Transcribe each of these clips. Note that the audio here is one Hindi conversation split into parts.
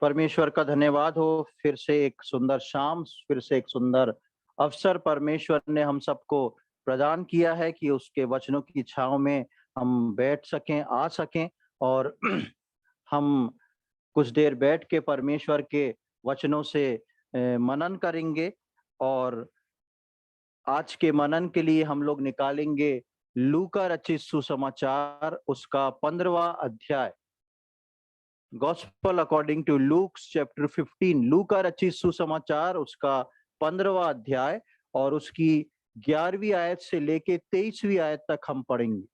परमेश्वर का धन्यवाद हो। फिर से एक सुंदर शाम, फिर से एक सुंदर अवसर परमेश्वर ने हम सबको प्रदान किया है कि उसके वचनों की छाँव में हम बैठ सकें, आ सकें और हम कुछ देर बैठ के परमेश्वर के वचनों से मनन करेंगे। और आज के मनन के लिए हम लोग निकालेंगे लूका रचित सुसमाचार, उसका 15वां अध्याय। Gospel according to Luke chapter 15, लूका रचित सुसमाचार उसका 15वां अध्याय और उसकी 11वीं आयत से लेके 23वीं आयत तक हम पढ़ेंगे।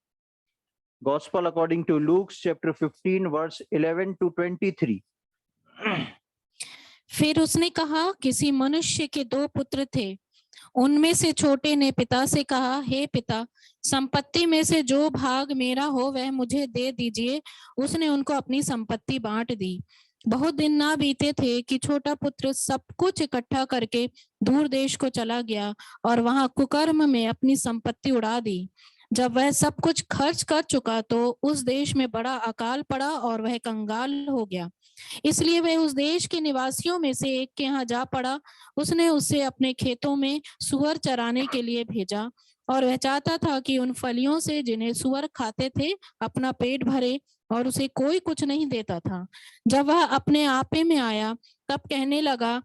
Gospel according to Luke chapter 15 verse 11 to 23। फिर उसने कहा, किसी मनुष्य के 2 पुत्र थे। उनमें से छोटे ने पिता से कहा, हे पिता, संपत्ति में से जो भाग मेरा हो वह मुझे दे दीजिए। उसने उनको अपनी संपत्ति बांट दी। बहुत दिन ना बीते थे कि छोटा पुत्र सब कुछ इकट्ठा करके दूर देश को चला गया और वहां कुकर्म में अपनी संपत्ति उड़ा दी। जब वह सब कुछ खर्च कर चुका तो उस देश में बड़ा अकाल पड़ा और वह कंगाल हो गया। इसलिए वह उस देश के निवासियों में से एक के यहाँ जा पड़ा। उसने उसे अपने खेतों में सुअर चराने के लिए भेजा और वह चाहता था कि उन फलियों से जिन्हें सुअर खाते थे अपना पेट भरे, और उसे कोई कुछ नहीं देता था। जब वह अपने आपे में आया तब कहने लगा,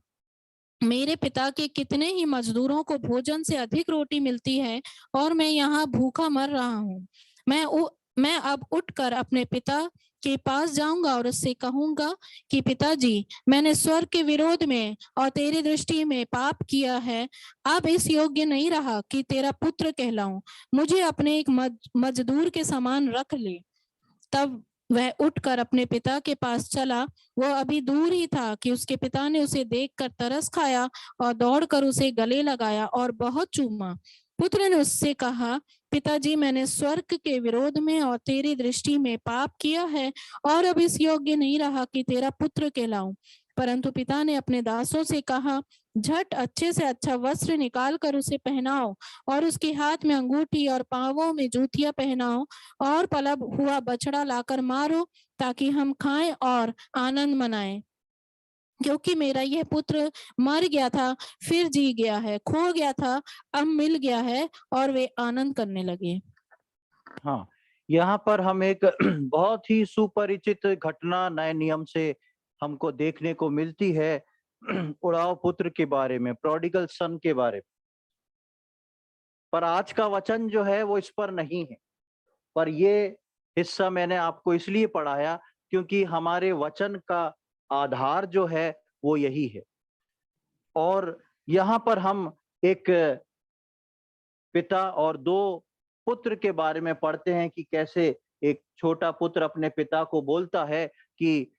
मेरे पिता के कितने ही मजदूरों को भोजन से अधिक रोटी मिलती है और मैं यहाँ भूखा मर रहा हूँ। मैं अब उठकर अपने पिता के पास जाऊंगा और उससे कहूंगा कि पिताजी, मैंने स्वर्ग के विरोध में और तेरी दृष्टि में पाप किया है। अब इस योग्य नहीं रहा कि तेरा पुत्र कहलाऊं। मुझे अपने एक मजदूर के समान रख ले। तब वह उठकर अपने पिता के पास चला। वह अभी दूर ही था कि उसके पिता ने उसे देखकर तरस खाया और दौड़कर उसे गले लगाया और बहुत चूमा। पुत्र ने उससे कहा, पिताजी, मैंने स्वर्ग के विरोध में और तेरी दृष्टि में पाप किया है और अब इस योग्य नहीं रहा कि तेरा पुत्र कहलाऊं। परंतु पिता ने अपने दासों से कहा, झट अच्छे से अच्छा वस्त्र निकाल कर उसे पहनाओ और उसके हाथ में अंगूठी और पांवों में जूतियां पहनाओ और पला हुआ बछड़ा लाकर मारो, ताकि हम खाएं और आनंद मनाएं। क्योंकि मेरा यह पुत्र मर गया था, फिर जी गया है, खो गया था, अब मिल गया है। और वे आनंद करने लगे। हाँ, यहाँ पर हम एक बहुत ही सुपरिचित घटना नए नियम से हमको देखने को मिलती है। उड़ाव पुत्र के बारे में, प्रोडिगल सन के बारे में। पर आज का वचन जो है वो इस पर नहीं है। पर ये हिस्सा मैंने आपको इसलिए पढ़ाया क्योंकि हमारे वचन का आधार जो है वो यही है। और यहाँ पर हम एक पिता और 2 पुत्र के बारे में पढ़ते हैं कि कैसे एक छोटा पुत्र अपने पिता को बोलता है कि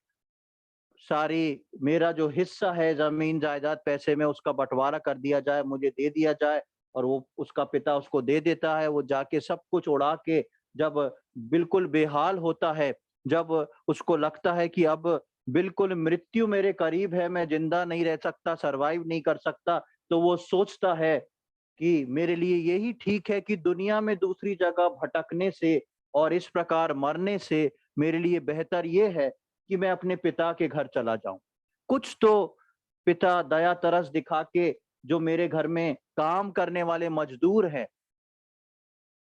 सारी मेरा जो हिस्सा है जमीन जायदाद पैसे में उसका बंटवारा कर दिया जाए, मुझे दे दिया जाए। और वो उसका पिता उसको दे देता है। वो जाके सब कुछ उड़ा के जब बिल्कुल बेहाल होता है, जब उसको लगता है कि अब बिल्कुल मृत्यु मेरे करीब है, मैं जिंदा नहीं रह सकता, सरवाइव नहीं कर सकता, तो वो सोचता है कि मेरे लिए यही ठीक है कि दुनिया में दूसरी जगह भटकने से और इस प्रकार मरने से मेरे लिए बेहतर ये है कि मैं अपने पिता के घर चला जाऊं। कुछ तो पिता दया तरस दिखा के जो मेरे घर में काम करने वाले मजदूर हैं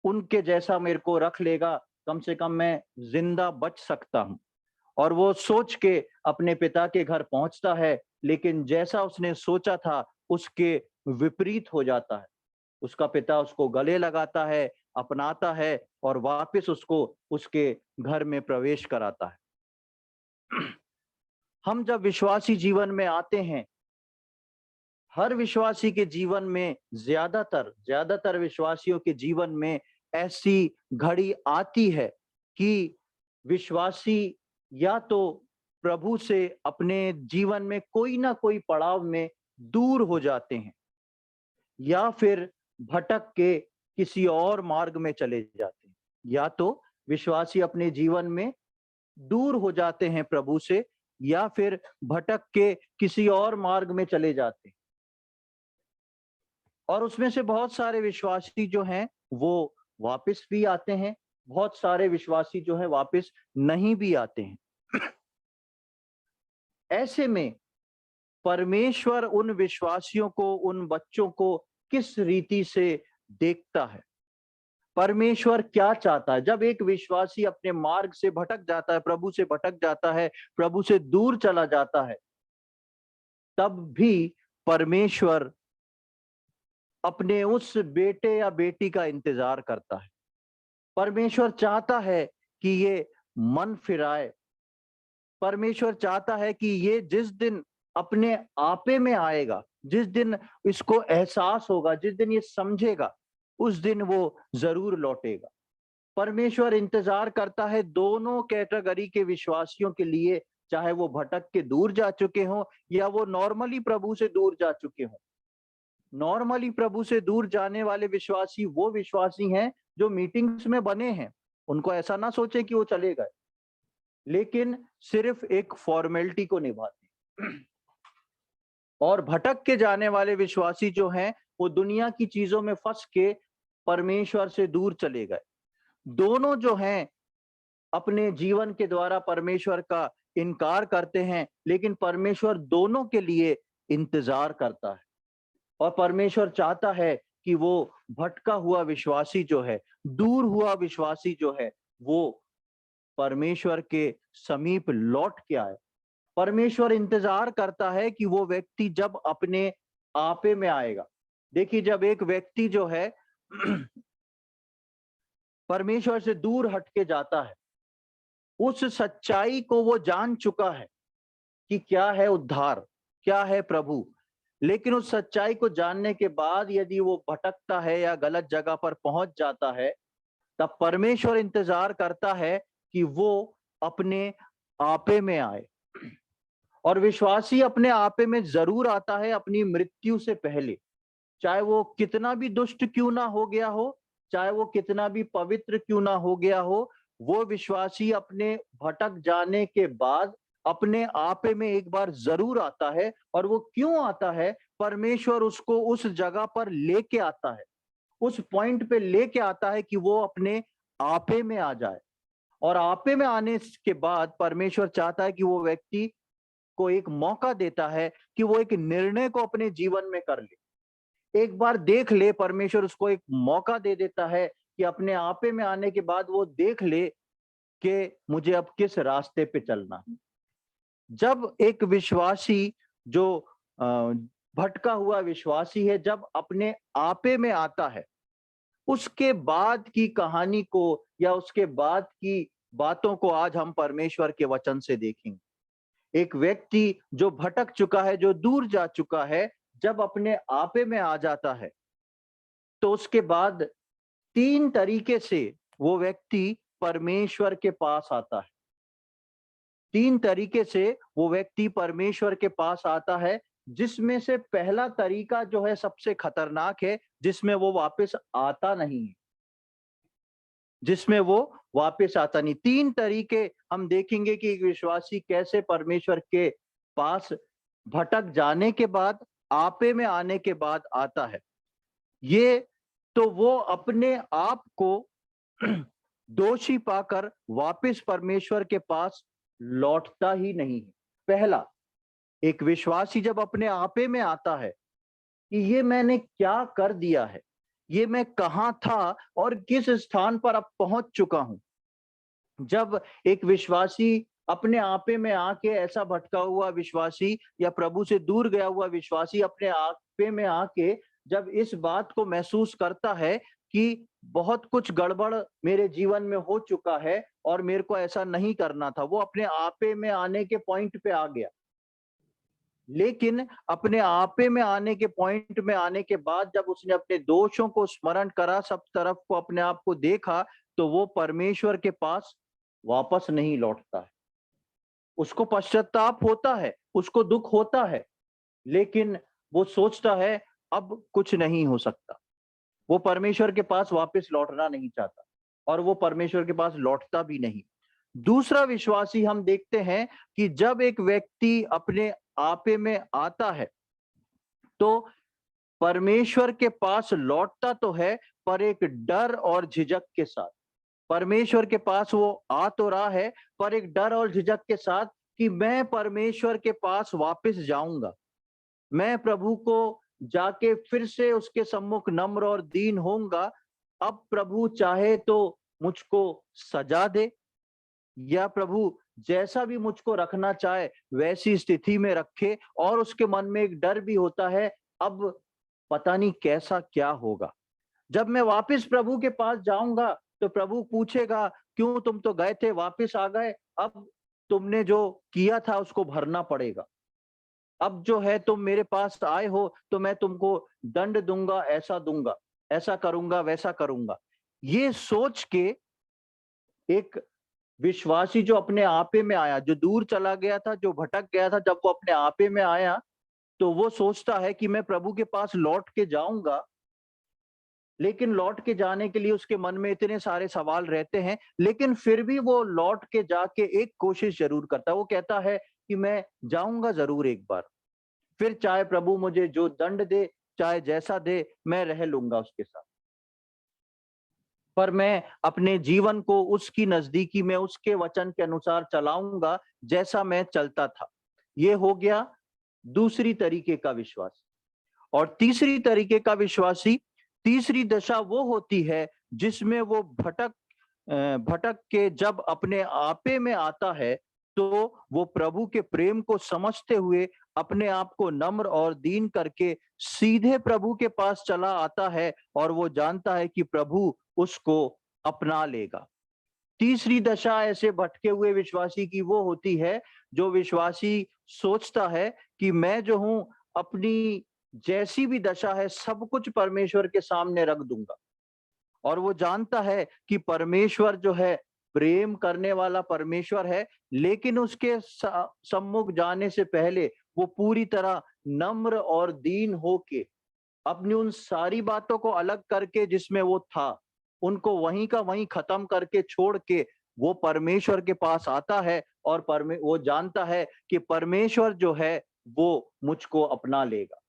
उनके जैसा मेरे को रख लेगा, कम से कम मैं जिंदा बच सकता हूं। और वो सोच के अपने पिता के घर पहुंचता है, लेकिन जैसा उसने सोचा था उसके विपरीत हो जाता है। उसका पिता उसको गले लगाता है, अपनाता है और वापस उसको उसके घर में प्रवेश कराता है। हम जब विश्वासी जीवन में आते हैं, हर विश्वासी के जीवन में ज्यादातर विश्वासियों के जीवन में ऐसी घड़ी आती है कि विश्वासी या तो प्रभु से अपने जीवन में कोई ना कोई पड़ाव में दूर हो जाते हैं या फिर भटक के किसी और मार्ग में चले जाते हैं। या तो विश्वासी अपने जीवन में दूर हो जाते हैं प्रभु से या फिर भटक के किसी और मार्ग में चले जाते हैं। और उसमें से बहुत सारे विश्वासी जो हैं वो वापस भी आते हैं, बहुत सारे विश्वासी जो है वापस नहीं भी आते हैं। ऐसे में परमेश्वर उन विश्वासियों को, उन बच्चों को किस रीति से देखता है? परमेश्वर क्या चाहता है? जब एक विश्वासी अपने मार्ग से भटक जाता है, प्रभु से भटक जाता है, प्रभु से दूर चला जाता है, तब भी परमेश्वर अपने उस बेटे या बेटी का इंतजार करता है। परमेश्वर चाहता है कि ये मन फिराए। परमेश्वर चाहता है कि ये जिस दिन अपने आपे में आएगा, जिस दिन इसको एहसास होगा, जिस दिन ये समझेगा, उस दिन वो जरूर लौटेगा। परमेश्वर इंतजार करता है दोनों कैटेगरी के विश्वासियों के लिए, चाहे वो भटक के दूर जा चुके हों या वो नॉर्मली प्रभु से दूर जा चुके हों। नॉर्मली प्रभु से दूर जाने वाले विश्वासी वो विश्वासी हैं जो मीटिंग्स में बने हैं। उनको ऐसा ना सोचे कि वो चले गए, लेकिन सिर्फ एक फॉर्मेलिटी को निभाते हैं। और भटक के जाने वाले विश्वासी जो हैं, वो दुनिया की चीजों में फंस के परमेश्वर से दूर चले गए। दोनों जो हैं अपने जीवन के द्वारा परमेश्वर का इनकार करते हैं, लेकिन परमेश्वर दोनों के लिए इंतजार करता है। और परमेश्वर चाहता है कि वो भटका हुआ विश्वासी जो है, दूर हुआ विश्वासी जो है, वो परमेश्वर के समीप लौट के आए। परमेश्वर इंतजार करता है कि वो व्यक्ति जब अपने आपे में आएगा। देखिए, जब एक व्यक्ति जो है परमेश्वर से दूर हटके जाता है, उस सच्चाई को वो जान चुका है कि क्या है उद्धार, क्या है प्रभु, लेकिन उस सच्चाई को जानने के बाद यदि वो भटकता है या गलत जगह पर पहुंच जाता है, तब परमेश्वर इंतजार करता है कि वो अपने आपे में आए। और विश्वासी अपने आपे में जरूर आता है अपनी मृत्यु से पहले, चाहे वो कितना भी दुष्ट क्यों ना हो गया हो, चाहे वो कितना भी पवित्र क्यों ना हो गया हो, वो विश्वासी अपने भटक जाने के बाद अपने आपे में एक बार जरूर आता है। और वो क्यों आता है? परमेश्वर उसको उस जगह पर लेके आता है, उस पॉइंट पे लेके आता है कि वो अपने आपे में आ जाए। और आपे में आने के बाद परमेश्वर चाहता है कि वो व्यक्ति को एक मौका देता है कि वो एक निर्णय को अपने जीवन में कर ले, एक बार देख ले। परमेश्वर उसको एक मौका दे देता है कि अपने आपे में आने के बाद वो देख ले कि मुझे अब किस रास्ते पे चलना है। जब एक विश्वासी जो भटका हुआ विश्वासी है, जब अपने आपे में आता है, उसके बाद की कहानी को या उसके बाद की बातों को आज हम परमेश्वर के वचन से देखेंगे। एक व्यक्ति जो भटक चुका है, जो दूर जा चुका है, जब अपने आपे में आ जाता है, तो उसके बाद 3 तरीके से वो व्यक्ति परमेश्वर के पास आता है। 3 तरीके से वो व्यक्ति परमेश्वर के पास आता है, जिसमें से पहला तरीका जो है सबसे खतरनाक है, जिसमें वो वापस आता नहीं है, जिसमें वो वापस आता नहीं। 3 तरीके हम देखेंगे कि एक विश्वासी कैसे परमेश्वर के पास भटक जाने के बाद, आपे में आने के बाद आता है। ये तो वो अपने आप को दोषी पाकर वापस परमेश्वर के पास लौटता ही नहीं है। पहला, एक विश्वासी जब अपने आपे में आता है कि ये मैंने क्या कर दिया है, ये मैं कहाँ था और किस स्थान पर अब पहुंच चुका हूं। जब एक विश्वासी अपने आपे में आके, ऐसा भटका हुआ विश्वासी या प्रभु से दूर गया हुआ विश्वासी अपने आपे में आके जब इस बात को महसूस करता है कि बहुत कुछ गड़बड़ मेरे जीवन में हो चुका है और मेरे को ऐसा नहीं करना था, वो अपने आपे में आने के पॉइंट पे आ गया। लेकिन अपने आपे में आने के पॉइंट में आने के बाद जब उसने अपने दोषों को स्मरण करा, सब तरफ को अपने आप को देखा, तो वो परमेश्वर के पास वापस नहीं लौटता है। उसको पश्चाताप होता है, उसको दुख होता है, लेकिन वो सोचता है अब कुछ नहीं हो सकता। वो परमेश्वर के पास वापस लौटना नहीं चाहता और वो परमेश्वर के पास लौटता भी नहीं। दूसरा विश्वासी हम देखते हैं कि जब एक व्यक्ति अपने आपे में आता है, तो परमेश्वर के पास लौटता तो है, पर एक डर और झिझक के साथ। परमेश्वर के पास वो आ तो रहा है, पर एक डर और झिझक के साथ कि मैं परमेश्वर के पास वापस जाऊंगा, मैं प्रभु को जाके फिर से उसके सम्मुख नम्र और दीन होऊंगा। अब प्रभु चाहे तो मुझको सजा दे, या प्रभु जैसा भी मुझको रखना चाहे वैसी स्थिति में रखे। और उसके मन में एक डर भी होता है, अब पता नहीं कैसा क्या होगा। जब मैं वापस प्रभु के पास जाऊंगा तो प्रभु पूछेगा, क्यों तुम तो गए थे वापस आ गए, अब तुमने जो किया था उसको भरना पड़ेगा। अब जो है तुम मेरे पास आए हो तो मैं तुमको दंड दूंगा, ऐसा दूंगा, ऐसा करूंगा, वैसा करूंगा। ये सोच के एक विश्वासी जो अपने आपे में आया, जो दूर चला गया था, जो भटक गया था, जब वो अपने आपे में आया तो वो सोचता है कि मैं प्रभु के पास लौट के जाऊंगा। लेकिन लौट के जाने के लिए उसके मन में इतने सारे सवाल रहते हैं, लेकिन फिर भी वो लौट के जाके एक कोशिश जरूर करता है। वो कहता है कि मैं जाऊंगा जरूर एक बार, फिर चाहे प्रभु मुझे जो दंड दे, चाहे जैसा दे, मैं रह लूंगा उसके साथ। पर मैं अपने जीवन को उसकी नजदीकी में उसके वचन के अनुसार चलाऊंगा जैसा मैं चलता था। ये हो गया दूसरी तरीके का विश्वास। और तीसरी तरीके का विश्वासी, तीसरी दशा वो होती है जिसमें वो भटक के जब अपने आपे में आता है तो वो प्रभु के प्रेम को समझते हुए अपने आप को नम्र और दीन करके सीधे प्रभु के पास चला आता है, और वो जानता है कि प्रभु उसको अपना लेगा। तीसरी दशा ऐसे भटके हुए विश्वासी की वो होती है जो विश्वासी सोचता है कि मैं जो हूं, अपनी जैसी भी दशा है सब कुछ परमेश्वर के सामने रख दूंगा। और वो जानता है कि परमेश्वर जो है प्रेम करने वाला परमेश्वर है, लेकिन उसके सम्मुख जाने से पहले वो पूरी तरह नम्र और दीन होके अपनी उन सारी बातों को अलग करके जिसमें वो था, उनको वहीं का वहीं खत्म करके छोड़ के वो परमेश्वर के पास आता है। और वो जानता है कि परमेश्वर जो है वो मुझको अपना लेगा।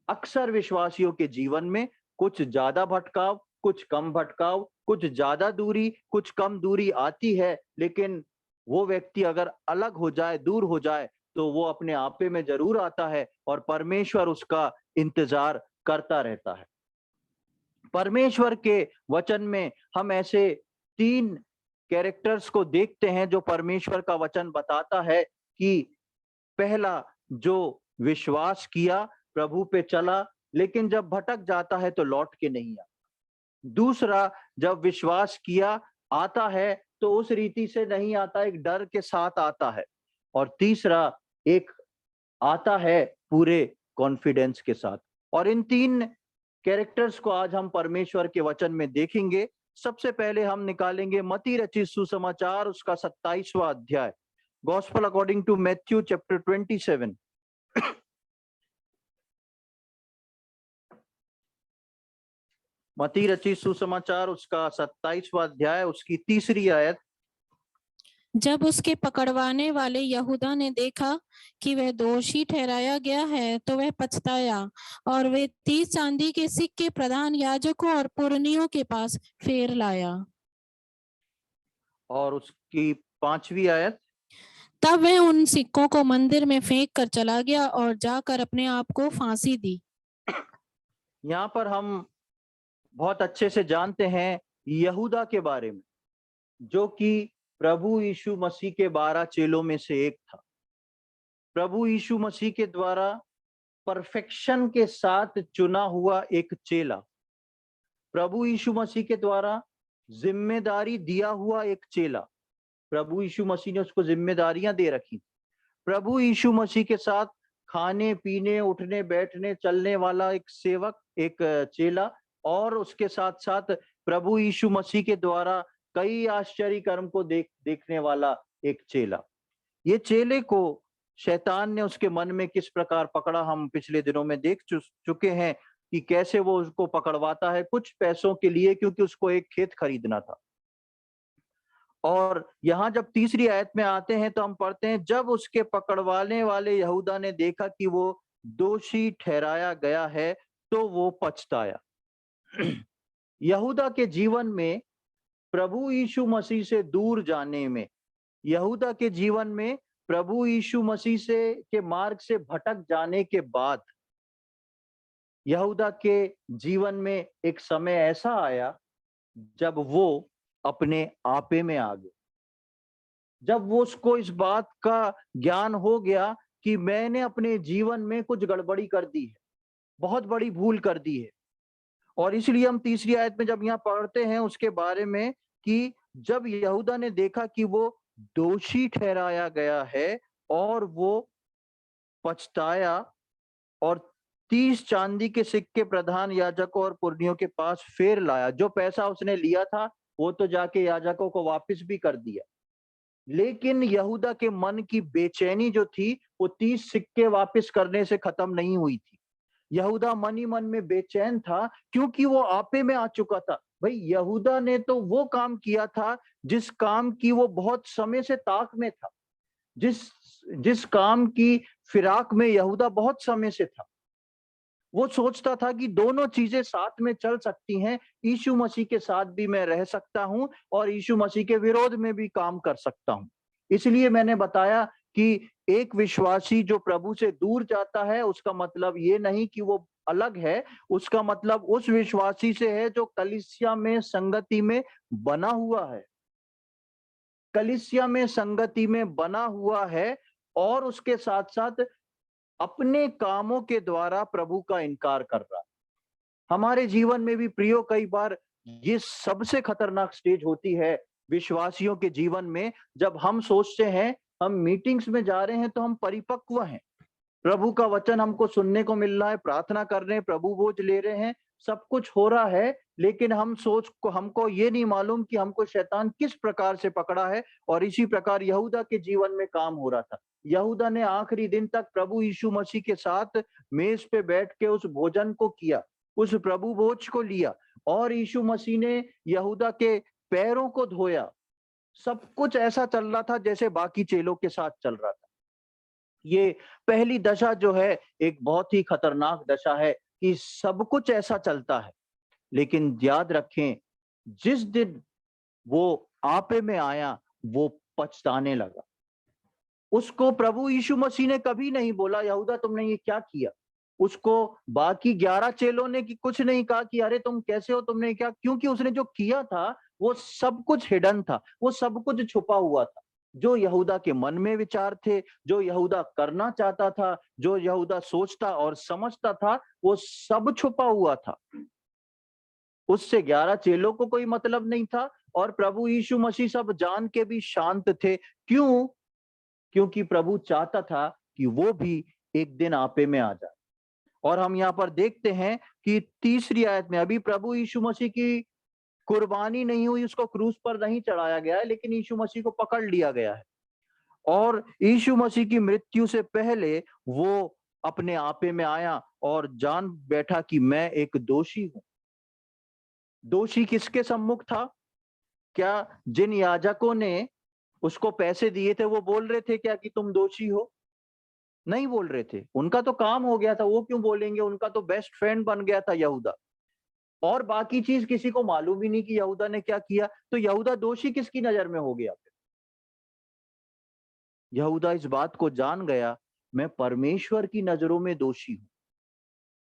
अक्सर विश्वासियों के जीवन में कुछ ज्यादा भटकाव, कुछ कम भटकाव, कुछ ज्यादा दूरी, कुछ कम दूरी आती है, लेकिन वो व्यक्ति अगर अलग हो जाए, दूर हो जाए, तो वो अपने आपे में जरूर आता है और परमेश्वर उसका इंतजार करता रहता है। परमेश्वर के वचन में हम ऐसे 3 कैरेक्टर्स को देखते हैं जो परमेश्वर का वचन बताता है कि पहला, जो विश्वास किया, प्रभु पे चला, लेकिन जब भटक जाता है तो लौट के नहीं आता। दूसरा, जब विश्वास किया, आता है तो उस रीति से नहीं आता, एक डर के साथ आता है। और तीसरा, एक आता है पूरे कॉन्फिडेंस के साथ। और इन 3 कैरेक्टर्स को आज हम परमेश्वर के वचन में देखेंगे। सबसे पहले हम निकालेंगे मत्ती रचित सुसमाचार, उसका 27वां अध्याय, gospel according to Matthew chapter 27। मत्ती रचित सुसमाचार उसका 27वां अध्याय, उसकी 3री आयत। जब उसके पकड़वाने वाले यहूदा ने देखा कि वह दोषी ठहराया गया है तो वह पछताया, और वे 30 चांदी के सिक्के प्रधान याजकों और पुरनियों के पास फेर लाया। और उसकी 5वीं आयत। तब वह उन सिक्कों को मंदिर में फेंक कर चला गया और जाकर अपने आप को फांसी दी। यहाँ पर हम बहुत अच्छे से जानते हैं यहूदा के बारे में, जो कि प्रभु यीशु मसीह के 12 चेलों में से एक था। प्रभु यीशु मसीह के द्वारा परफेक्शन के साथ चुना हुआ एक चेला, प्रभु यीशु मसीह के द्वारा जिम्मेदारी दिया हुआ एक चेला। प्रभु यीशु मसीह ने उसको जिम्मेदारियां दे रखी। प्रभु यीशु मसीह के साथ खाने पीने, उठने बैठने, चलने वाला एक सेवक, एक चेला, और उसके साथ साथ प्रभु यीशु मसीह के द्वारा कई आश्चर्य कर्म को देखने वाला एक चेला। ये चेले को शैतान ने उसके मन में किस प्रकार पकड़ा, हम पिछले दिनों में देख चुके हैं कि कैसे वो उसको पकड़वाता है कुछ पैसों के लिए, क्योंकि उसको एक खेत खरीदना था। और यहाँ जब 3री आयत में आते हैं तो हम पढ़ते हैं, जब उसके पकड़वाने वाले यहूदा ने देखा कि वो दोषी ठहराया गया है तो वो पछताया। यहूदा के जीवन में प्रभु यीशु मसीह से दूर जाने में, यहूदा के जीवन में प्रभु यीशु मसीह से के मार्ग से भटक जाने के बाद यहूदा के जीवन में एक समय ऐसा आया जब वो अपने आपे में आ गया, जब वो उसको इस बात का ज्ञान हो गया कि मैंने अपने जीवन में कुछ गड़बड़ी कर दी है, बहुत बड़ी भूल कर दी है। और इसलिए हम तीसरी आयत में जब यहाँ पढ़ते हैं उसके बारे में कि जब यहूदा ने देखा कि वो दोषी ठहराया गया है और वो पछताया और 30 चांदी के सिक्के प्रधान याजकों और पुरनियों के पास फेर लाया। जो पैसा उसने लिया था वो तो जाके याजकों को वापस भी कर दिया, लेकिन यहूदा के मन की बेचैनी जो थी वो 30 सिक्के वापस करने से खत्म नहीं हुई थी। यहूदा मन ही मन में बेचैन था क्योंकि वो आपे में आ चुका था। भाई, यहूदा ने तो वो काम किया था जिस काम की वो बहुत समय से ताक में था, जिस जिस काम की फिराक में यहूदा बहुत समय से था। वो सोचता था कि दोनों चीजें साथ में चल सकती हैं, यीशु मसीह के साथ भी मैं रह सकता हूं और यीशु मसीह के विरोध में भी काम कर सकता हूं। इसलिए मैंने बताया कि एक विश्वासी जो प्रभु से दूर जाता है उसका मतलब ये नहीं कि वो अलग है, उसका मतलब उस विश्वासी से है जो कलीसिया में संगति में बना हुआ है, कलीसिया में संगति में बना हुआ है और उसके साथ साथ अपने कामों के द्वारा प्रभु का इनकार कर रहा है। हमारे जीवन में भी प्रियो कई बार ये सबसे खतरनाक स्टेज होती है विश्वासियों के जीवन में, जब हम सोचते हैं हम मीटिंग्स में जा रहे हैं तो हम परिपक्व हैं, प्रभु का वचन हमको सुनने को मिल रहा है, प्रार्थना कर रहे हैं, प्रभु बोझ ले रहे हैं, सब कुछ हो रहा है, लेकिन हमको ये नहीं मालूम कि हमको शैतान किस प्रकार से पकड़ा है। और इसी प्रकार यहूदा के जीवन में काम हो रहा था। यहूदा ने आखिरी दिन तक प्रभु यीशु मसीह के साथ मेज पे बैठ के उस भोजन को किया, उस प्रभु भोज को लिया और यीशु मसीह ने यहूदा के पैरों को धोया। सब कुछ ऐसा चल रहा था जैसे बाकी चेलों के साथ चल रहा था। ये पहली दशा जो है एक बहुत ही खतरनाक दशा है कि सब कुछ ऐसा चलता है, लेकिन याद रखें जिस दिन वो आपे में आया वो पछताने लगा। उसको प्रभु यीशु मसीह ने कभी नहीं बोला यहूदा तुमने ये क्या किया। उसको बाकी 11 चेलों ने कि कुछ नहीं कहा कि अरे तुम कैसे हो, तुमने क्या, क्योंकि उसने जो किया था वो सब कुछ हिडन था, वो सब कुछ छुपा हुआ था। जो यहूदा के मन में विचार थे, जो यहूदा करना चाहता था, जो यहूदा सोचता और समझता था, वो सब छुपा हुआ था। उससे 11 चेलों को कोई मतलब नहीं था और प्रभु यीशु मसीह सब जान के भी शांत थे। क्यों? क्योंकि प्रभु चाहता था कि वो भी एक दिन आपे में आ जाए। और हम यहाँ पर देखते हैं कि तीसरी आयत में अभी प्रभु यीशु मसीह की कुर्बानी नहीं हुई, उसको क्रूस पर नहीं चढ़ाया गया है, लेकिन यीशु मसीह को पकड़ लिया गया है और यीशु मसीह की मृत्यु से पहले वो अपने आपे में आया और जान बैठा कि मैं एक दोषी हूं। दोषी किसके सम्मुख था? क्या जिन याजकों ने उसको पैसे दिए थे वो बोल रहे थे क्या कि तुम दोषी हो? नहीं बोल रहे थे, उनका तो काम हो गया था, वो क्यों बोलेंगे, उनका तो बेस्ट फ्रेंड बन गया था यहूदा। और बाकी चीज किसी को मालूम ही नहीं कि यहूदा ने क्या किया, तो यहूदा दोषी किसकी नजर में हो गया? यहूदा इस बात को जान गया, मैं परमेश्वर की नजरों में दोषी हूं।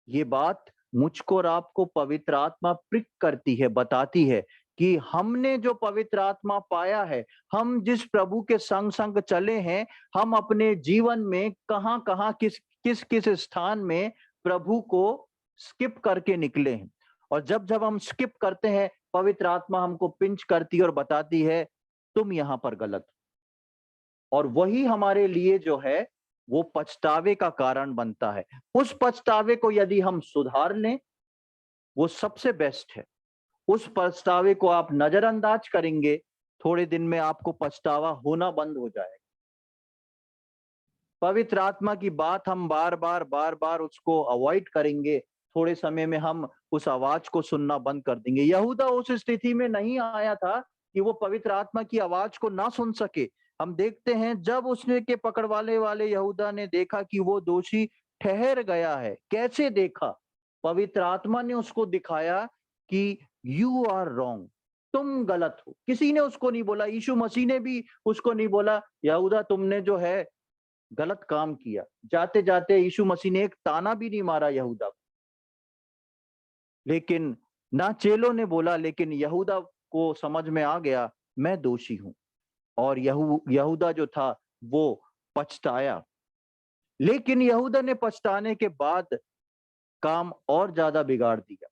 ये बात मुझको और आपको पवित्र आत्मा प्रिक करती है, बताती है कि हमने जो पवित्र आत्मा पाया है, हम जिस प्रभु के संग संग चले हैं, हम अपने जीवन में कहां कहां किस किस किस स्थान में प्रभु को स्किप करके निकले हैं। और जब जब हम स्किप करते हैं, पवित्र आत्मा हमको पिंच करती है और बताती है तुम यहां पर गलत। और वही हमारे लिए जो है वो पछतावे का कारण बनता है। उस पछतावे को यदि हम सुधार लें वो सबसे बेस्ट है। उस पछतावे को आप नजरअंदाज करेंगे, थोड़े दिन में आपको पछतावा होना बंद हो जाएगा। पवित्र आत्मा की बात हम बार बार उसको अवॉइड करेंगे, थोड़े समय में हम उस आवाज को सुनना बंद कर देंगे। यहूदा उस स्थिति में नहीं आया था कि वो पवित्र आत्मा की आवाज को ना सुन सके। हम देखते हैं जब उसने के पकड़वाने वाले यहूदा ने देखा कि वो दोषी ठहर गया है। कैसे देखा? पवित्र आत्मा ने उसको दिखाया कि यू आर रॉन्ग, तुम गलत हो। किसी ने उसको नहीं बोला, यीशु मसीह ने भी उसको नहीं बोला यहूदा तुमने जो है गलत काम किया। जाते जाते यीशु मसीह ने एक ताना भी नहीं मारा यहूदा को, लेकिन ना चेलों ने बोला, लेकिन यहूदा को समझ में आ गया मैं दोषी हूं, और यहूदा जो था वो पछताया। लेकिन यहूदा ने पछताने के बाद काम और ज्यादा बिगाड़ दिया।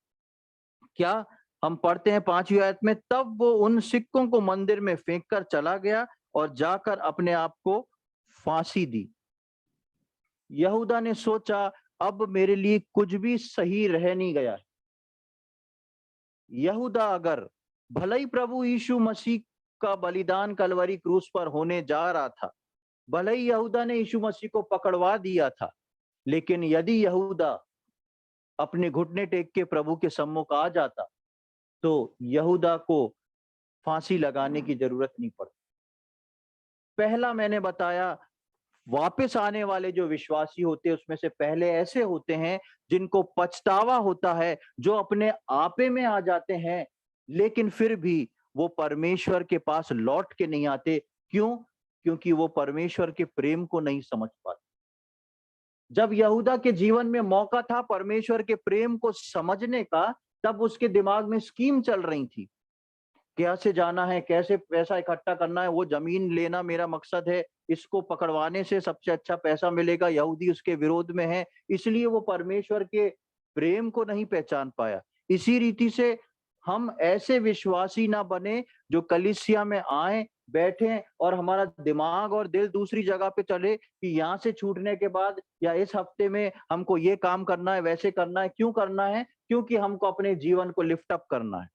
क्या? हम पढ़ते हैं 5वीं आयत में, तब वो उन सिक्कों को मंदिर में फेंक कर चला गया और जाकर अपने आप को फांसी दी। यहूदा ने सोचा अब मेरे लिए कुछ भी सही रह नहीं गया है। यहूदा अगर, भले ही प्रभु यीशु मसीह का बलिदान कलवरी क्रूस पर होने जा रहा था, भले ही यहूदा ने यीशु मसीह को पकड़वा दिया था, लेकिन यदि यहूदा अपने घुटने टेक के प्रभु के सम्मुख आ जाता तो यहूदा को फांसी लगाने की जरूरत नहीं पड़ती। पहला मैंने बताया, वापस आने वाले जो विश्वासी होते हैं उसमें से पहले ऐसे होते हैं जिनको पछतावा होता है, जो अपने आपे में आ जाते हैं, लेकिन फिर भी वो परमेश्वर के पास लौट के नहीं आते। क्यों? क्योंकि वो परमेश्वर के प्रेम को नहीं समझ पाते। जब यहूदा के जीवन में मौका था परमेश्वर के प्रेम को समझने का, तब उसके दिमाग में स्कीम चल रही थी, कैसे जाना है, कैसे पैसा इकट्ठा करना है, वो जमीन लेना मेरा मकसद है, इसको पकड़वाने से सबसे अच्छा पैसा मिलेगा, यहूदी उसके विरोध में है, इसलिए वो परमेश्वर के प्रेम को नहीं पहचान पाया। इसी रीति से हम ऐसे विश्वासी ना बने जो कलीसिया में आए, बैठे और हमारा दिमाग और दिल दूसरी जगह पे चले कि यहाँ से छूटने के बाद या इस हफ्ते में हमको ये काम करना है, वैसे करना है। क्यों करना है? क्योंकि हमको अपने जीवन को लिफ्ट अप करना है।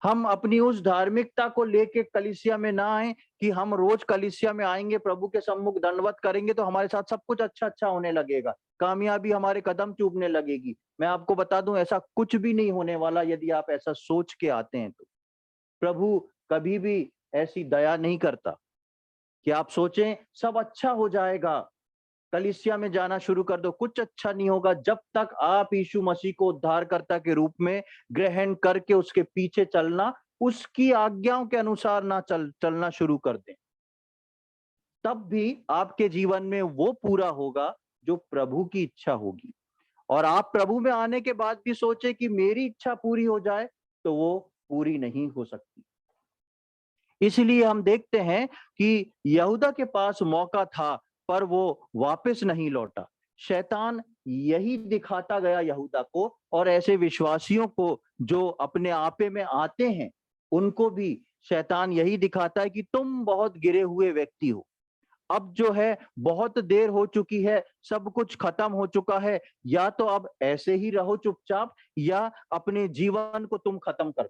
हम अपनी उस धार्मिकता को लेके कलीसिया में ना आए कि हम रोज कलीसिया में आएंगे, प्रभु के सम्मुख दंडवत करेंगे तो हमारे साथ सब कुछ अच्छा अच्छा होने लगेगा, कामयाबी हमारे कदम चूमने लगेगी। मैं आपको बता दूं, ऐसा कुछ भी नहीं होने वाला यदि आप ऐसा सोच के आते हैं तो। प्रभु कभी भी ऐसी दया नहीं करता कि आप सोचें सब अच्छा हो जाएगा, कलीसिया में जाना शुरू कर दो, कुछ अच्छा नहीं होगा जब तक आप यीशु मसीह को उद्धारकर्ता के रूप में ग्रहण करके उसके पीछे चलना, उसकी आज्ञाओं के अनुसार ना चलना शुरू कर दें। तब भी आपके जीवन में वो पूरा होगा जो प्रभु की इच्छा होगी। और आप प्रभु में आने के बाद भी सोचे कि मेरी इच्छा पूरी हो जाए, तो वो पूरी नहीं हो सकती। इसलिए हम देखते हैं कि यहूदा के पास मौका था पर वो वापस नहीं लौटा। शैतान यही दिखाता गया यहूदा को, और ऐसे विश्वासियों को जो अपने आपे में आते हैं उनको भी शैतान यही दिखाता है कि तुम बहुत गिरे हुए व्यक्ति हो, अब जो है बहुत देर हो चुकी है, सब कुछ खत्म हो चुका है, या तो अब ऐसे ही रहो चुपचाप या अपने जीवन को तुम खत्म कर,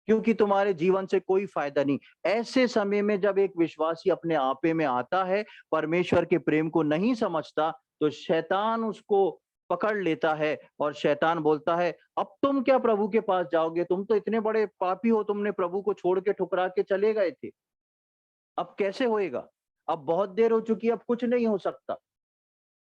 क्योंकि तुम्हारे जीवन से कोई फायदा नहीं। ऐसे समय में जब एक विश्वासी अपने आपे में आता है, परमेश्वर के प्रेम को नहीं समझता, तो शैतान उसको पकड़ लेता है और शैतान बोलता है अब तुम क्या प्रभु के पास जाओगे, तुम तो इतने बड़े पापी हो, तुमने प्रभु को छोड़ के ठुकरा के चले गए थे, अब कैसे होएगा, अब बहुत देर हो चुकी है, अब कुछ नहीं हो सकता।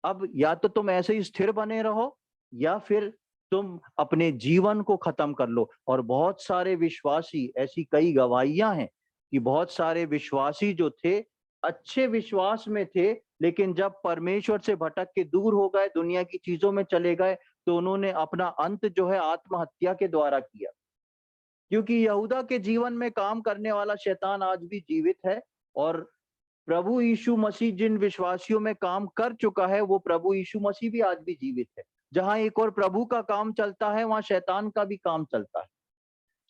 अब या तो तुम ऐसे ही स्थिर बने रहो या फिर तुम अपने जीवन को खत्म कर लो। और बहुत सारे विश्वासी, ऐसी कई गवाहियां हैं कि बहुत सारे विश्वासी जो थे अच्छे विश्वास में थे, लेकिन जब परमेश्वर से भटक के दूर हो गए, दुनिया की चीजों में चले गए, तो उन्होंने अपना अंत जो है आत्महत्या के द्वारा किया। क्योंकि यहूदा के जीवन में काम करने वाला शैतान आज भी जीवित है, और प्रभु यीशु मसीह जिन विश्वासियों में काम कर चुका है, वो प्रभु यीशु मसीह भी आज भी जीवित है। जहां एक और प्रभु का काम चलता है, वहां शैतान का भी काम चलता है।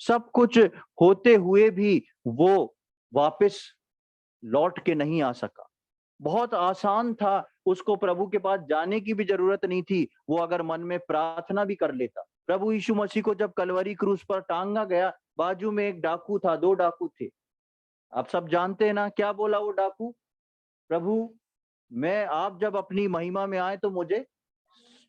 सब कुछ होते हुए भी वो वापस लौट के नहीं आ सका। बहुत आसान था, उसको प्रभु के पास जाने की भी जरूरत नहीं थी, वो अगर मन में प्रार्थना भी कर लेता। प्रभु यीशु मसीह को जब कलवरी क्रूस पर टांगा गया, बाजू में एक डाकू था, दो डाकू थे। आप सब जानते हैं ना क्या बोला वो डाकू? प्रभु, मैं आप जब अपनी महिमा में आए तो मुझे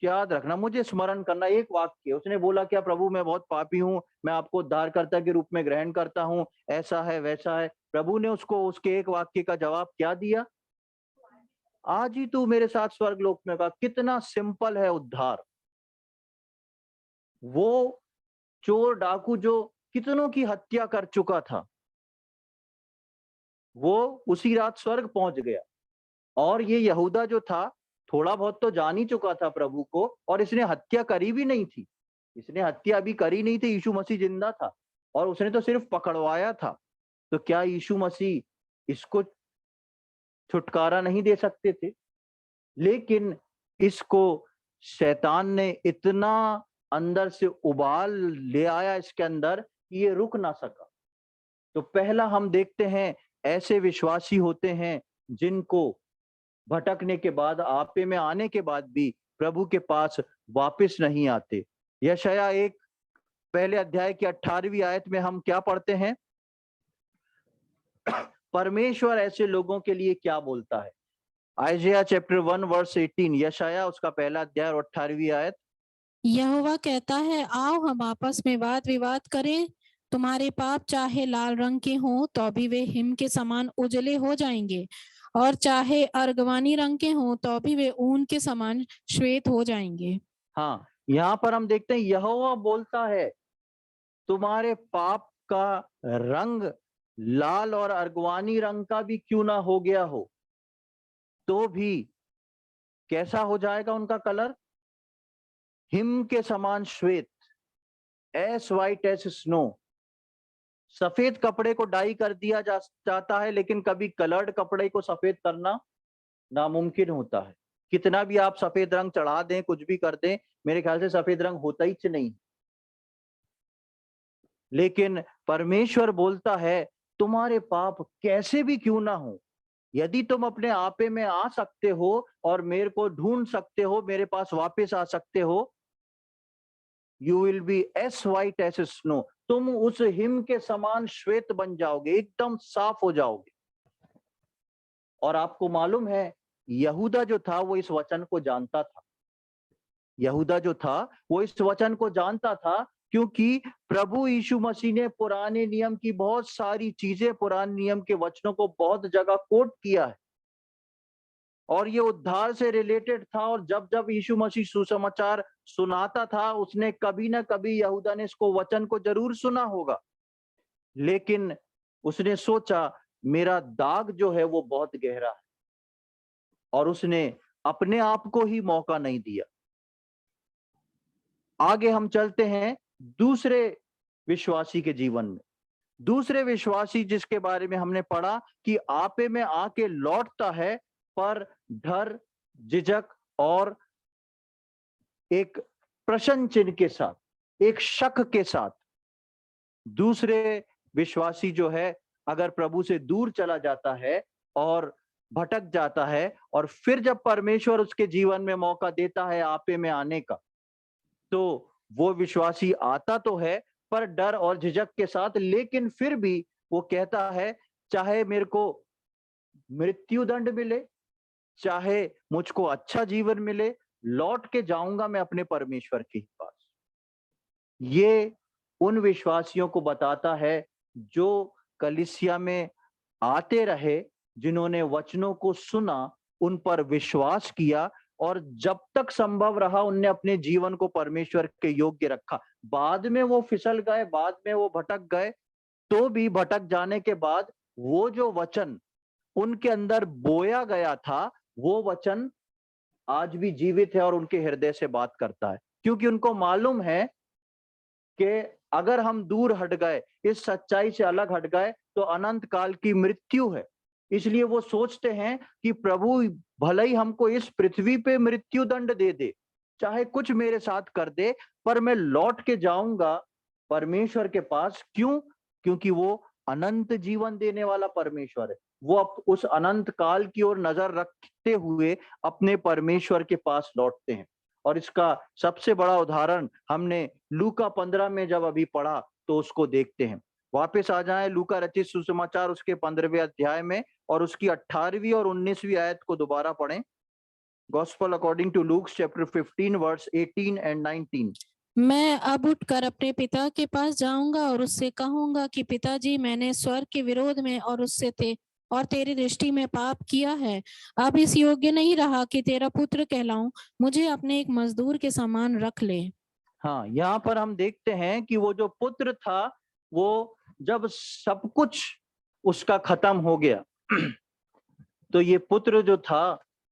याद रखना, मुझे स्मरण करना। एक वाक्य उसने बोला क्या? प्रभु मैं बहुत पापी हूँ, मैं आपको उद्धारकर्ता के रूप में ग्रहण करता हूँ, ऐसा है वैसा है। प्रभु ने उसको उसके एक वाक्य का जवाब क्या दिया? आज ही तू मेरे साथ स्वर्ग लोक में का। कितना सिंपल है उद्धार। वो चोर डाकू जो कितनों की हत्या कर चुका था, वो उसी रात स्वर्ग पहुंच गया। और ये यहूदा जो था थोड़ा बहुत तो जान ही चुका था प्रभु को, और इसने हत्या करी भी नहीं थी। इसने हत्या अभी करी नहीं थी, यीशु मसीह जिंदा था और उसने तो सिर्फ पकड़वाया था। तो क्या यीशु मसीह इसको छुटकारा नहीं दे सकते थे? लेकिन इसको शैतान ने इतना अंदर से उबाल ले आया इसके अंदर कि ये रुक ना सका। तो पहला हम देखते हैं ऐसे विश्वासी होते हैं जिनको भटकने के बाद, आपे में आने के बाद भी प्रभु के पास वापस नहीं आते। यशायाह 1 पहले अध्याय की 18वीं आयत में हम क्या पढ़ते हैं? परमेश्वर ऐसे लोगों के लिए क्या बोलता है? आइजिया चैप्टर 1 वर्स 18, यशायाह उसका पहला अध्याय और 18वीं आयत। यहोवा कहता है, आओ हम आपस में वाद विवाद करें। तुम्हारे पाप चाहे लाल रंग के हों तो भी वे हिम के समान उजले हो जाएंगे, और चाहे अर्गवानी रंग के हों तो भी वे ऊन के समान श्वेत हो जाएंगे। हाँ, यहाँ पर हम देखते हैं यहोवा बोलता है तुम्हारे पाप का रंग लाल और अर्गवानी रंग का भी क्यों ना हो गया हो, तो भी कैसा हो जाएगा उनका कलर? हिम के समान श्वेत, एस वाइट एस स्नो। सफेद कपड़े को डाई कर दिया जाता है, लेकिन कभी कलर्ड कपड़े को सफेद करना नामुमकिन होता है। कितना भी आप सफेद रंग चढ़ा दें, कुछ भी कर दें, मेरे ख्याल से सफेद रंग होता ही नहीं। लेकिन परमेश्वर बोलता है तुम्हारे पाप कैसे भी क्यों ना हो, यदि तुम अपने आपे में आ सकते हो और मेरे को ढूंढ सकते हो, मेरे पास वापस आ सकते हो, you will be S white S snow. तुम उस हिम के समान श्वेत बन जाओगे, एकदम साफ हो जाओगे। और आपको मालूम है यहूदा जो था वो इस वचन को जानता था। यहूदा जो था वो इस वचन को जानता था, क्योंकि प्रभु यीशु मसीह ने पुराने नियम की बहुत सारी चीजें, पुराने नियम के वचनों को बहुत जगह कोट किया है और ये उद्धार से रिलेटेड था। और जब जब यीशु मसीह सुसमाचार सुनाता था, उसने कभी ना कभी यहूदा ने इसको वचन को जरूर सुना होगा, लेकिन उसने सोचा मेरा दाग जो है वो बहुत गहरा है, और उसने अपने आप को ही मौका नहीं दिया। आगे हम चलते हैं दूसरे विश्वासी के जीवन में। दूसरे विश्वासी जिसके बारे में हमने पढ़ा कि आपे में आके लौटता है, पर डर, झिझक और एक प्रश्न चिन्ह के साथ, एक शक के साथ। दूसरे विश्वासी जो है अगर प्रभु से दूर चला जाता है और भटक जाता है, और फिर जब परमेश्वर उसके जीवन में मौका देता है आपे में आने का, तो वो विश्वासी आता तो है पर डर और झिझक के साथ। लेकिन फिर भी वो कहता है चाहे मेरे को मृत्यु दंड मिले, चाहे मुझको अच्छा जीवन मिले, लौट के जाऊंगा मैं अपने परमेश्वर के पास। ये उन विश्वासियों को बताता है जो कलीसिया में आते रहे, जिन्होंने वचनों को सुना, उन पर विश्वास किया और जब तक संभव रहा उनने अपने जीवन को परमेश्वर के योग्य रखा। बाद में वो फिसल गए, बाद में वो भटक गए, तो भी भटक जाने के बाद वो जो वचन उनके अंदर बोया गया था, वो वचन आज भी जीवित है और उनके हृदय से बात करता है। क्योंकि उनको मालूम है कि अगर हम दूर हट गए, इस सच्चाई से अलग हट गए, तो अनंत काल की मृत्यु है। इसलिए वो सोचते हैं कि प्रभु भले ही हमको इस पृथ्वी पे मृत्यु दंड दे दे, चाहे कुछ मेरे साथ कर दे, पर मैं लौट के जाऊंगा परमेश्वर के पास। क्यों? क्योंकि वो अनंत जीवन देने वाला परमेश्वर है। वो उस अनंत काल की ओर नजर रखते हुए अपने परमेश्वर के पास लौटते हैं। और इसका सबसे बड़ा उदाहरण हमने लूका 15 में जब अभी पढ़ा तो उसको देखते हैं। वापस आ जाएं लूका रचित सुसमाचार उसके 15वें अध्याय में और उसकी 18वीं और 19वीं आयत को दोबारा पढ़ें। Gospel according to Luke chapter 15 verse 18 and 19। मैं अब उठकर अपने पिता के पास जाऊंगा और उससे कहूंगा कि पिताजी, मैंने स्वर्ग के विरोध में और उससे और तेरी दृष्टि में पाप किया है। अब इस योग्य नहीं रहा कि तेरा पुत्र कहलाऊं। मुझे अपने एक मजदूर के समान रख ले। हाँ, यहाँ पर हम देखते हैं कि वो जो पुत्र था, वो जब सब कुछ उसका खत्म हो गया तो ये पुत्र जो था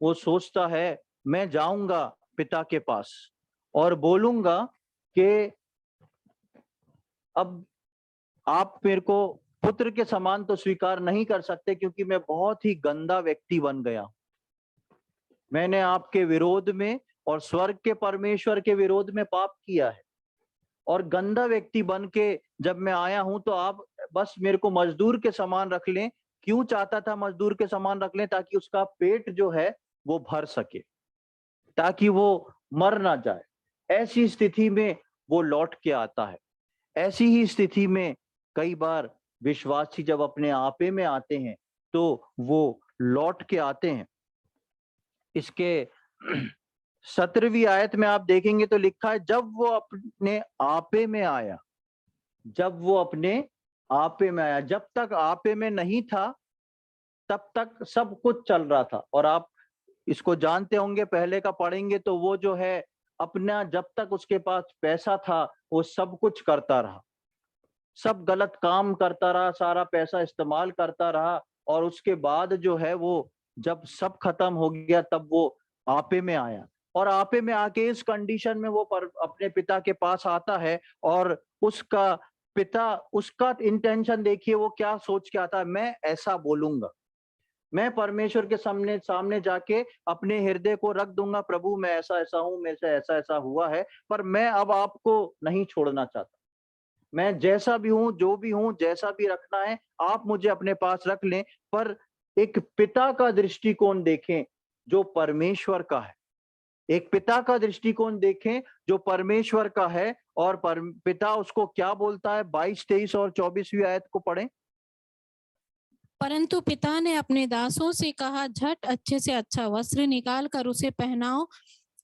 वो सोचता है मैं जाऊंगा पिता के पास और बोलूंगा कि अब आप मेरे को पुत्र के समान तो स्वीकार नहीं कर सकते, क्योंकि मैं बहुत ही गंदा व्यक्ति बन गया। मैंने आपके विरोध में और स्वर्ग के परमेश्वर के विरोध में पाप किया है, और गंदा व्यक्ति बन के जब मैं आया हूं तो आप बस मेरे को मजदूर के समान रख लें। क्यों चाहता था मजदूर के समान रख लें? ताकि उसका पेट जो है वो भर सके, ताकि वो मर ना जाए। ऐसी स्थिति में वो लौट के आता है। ऐसी ही स्थिति में कई बार विश्वासी जब अपने आपे में आते हैं तो वो लौट के आते हैं। इसके 17वीं आयत में आप देखेंगे तो लिखा है, जब वो अपने आपे में आया। जब वो अपने आपे में आया, जब तक आपे में नहीं था तब तक सब कुछ चल रहा था। और आप इसको जानते होंगे, पहले का पढ़ेंगे तो वो जो है अपना, जब तक उसके पास पैसा था वो सब कुछ करता रहा, सब गलत काम करता रहा, सारा पैसा इस्तेमाल करता रहा। और उसके बाद जो है वो जब सब खत्म हो गया तब वो आपे में आया। और आपे में आके इस कंडीशन में वो अपने पिता के पास आता है, और उसका पिता, उसका इंटेंशन देखिए वो क्या सोच के आता है, मैं ऐसा बोलूंगा, मैं परमेश्वर के सामने सामने जाके अपने हृदय को रख दूंगा, प्रभु मैं ऐसा ऐसा हूं, मेरे से ऐसा ऐसा हुआ है, पर मैं अब आपको नहीं छोड़ना चाहता। मैं जैसा भी हूं, जो भी हूं, जैसा भी रखना है आप मुझे अपने पास रख लें। पर एक पिता का दृष्टिकोण देखें जो परमेश्वर का है। एक पिता का दृष्टिकोण देखें जो परमेश्वर का है। और पिता उसको क्या बोलता है? 22, 23 और 24वीं आयत को पढ़ें। परंतु पिता ने अपने दासों से कहा, झट अच्छे से अच्छा वस्त्र निकाल कर उसे पहनाओ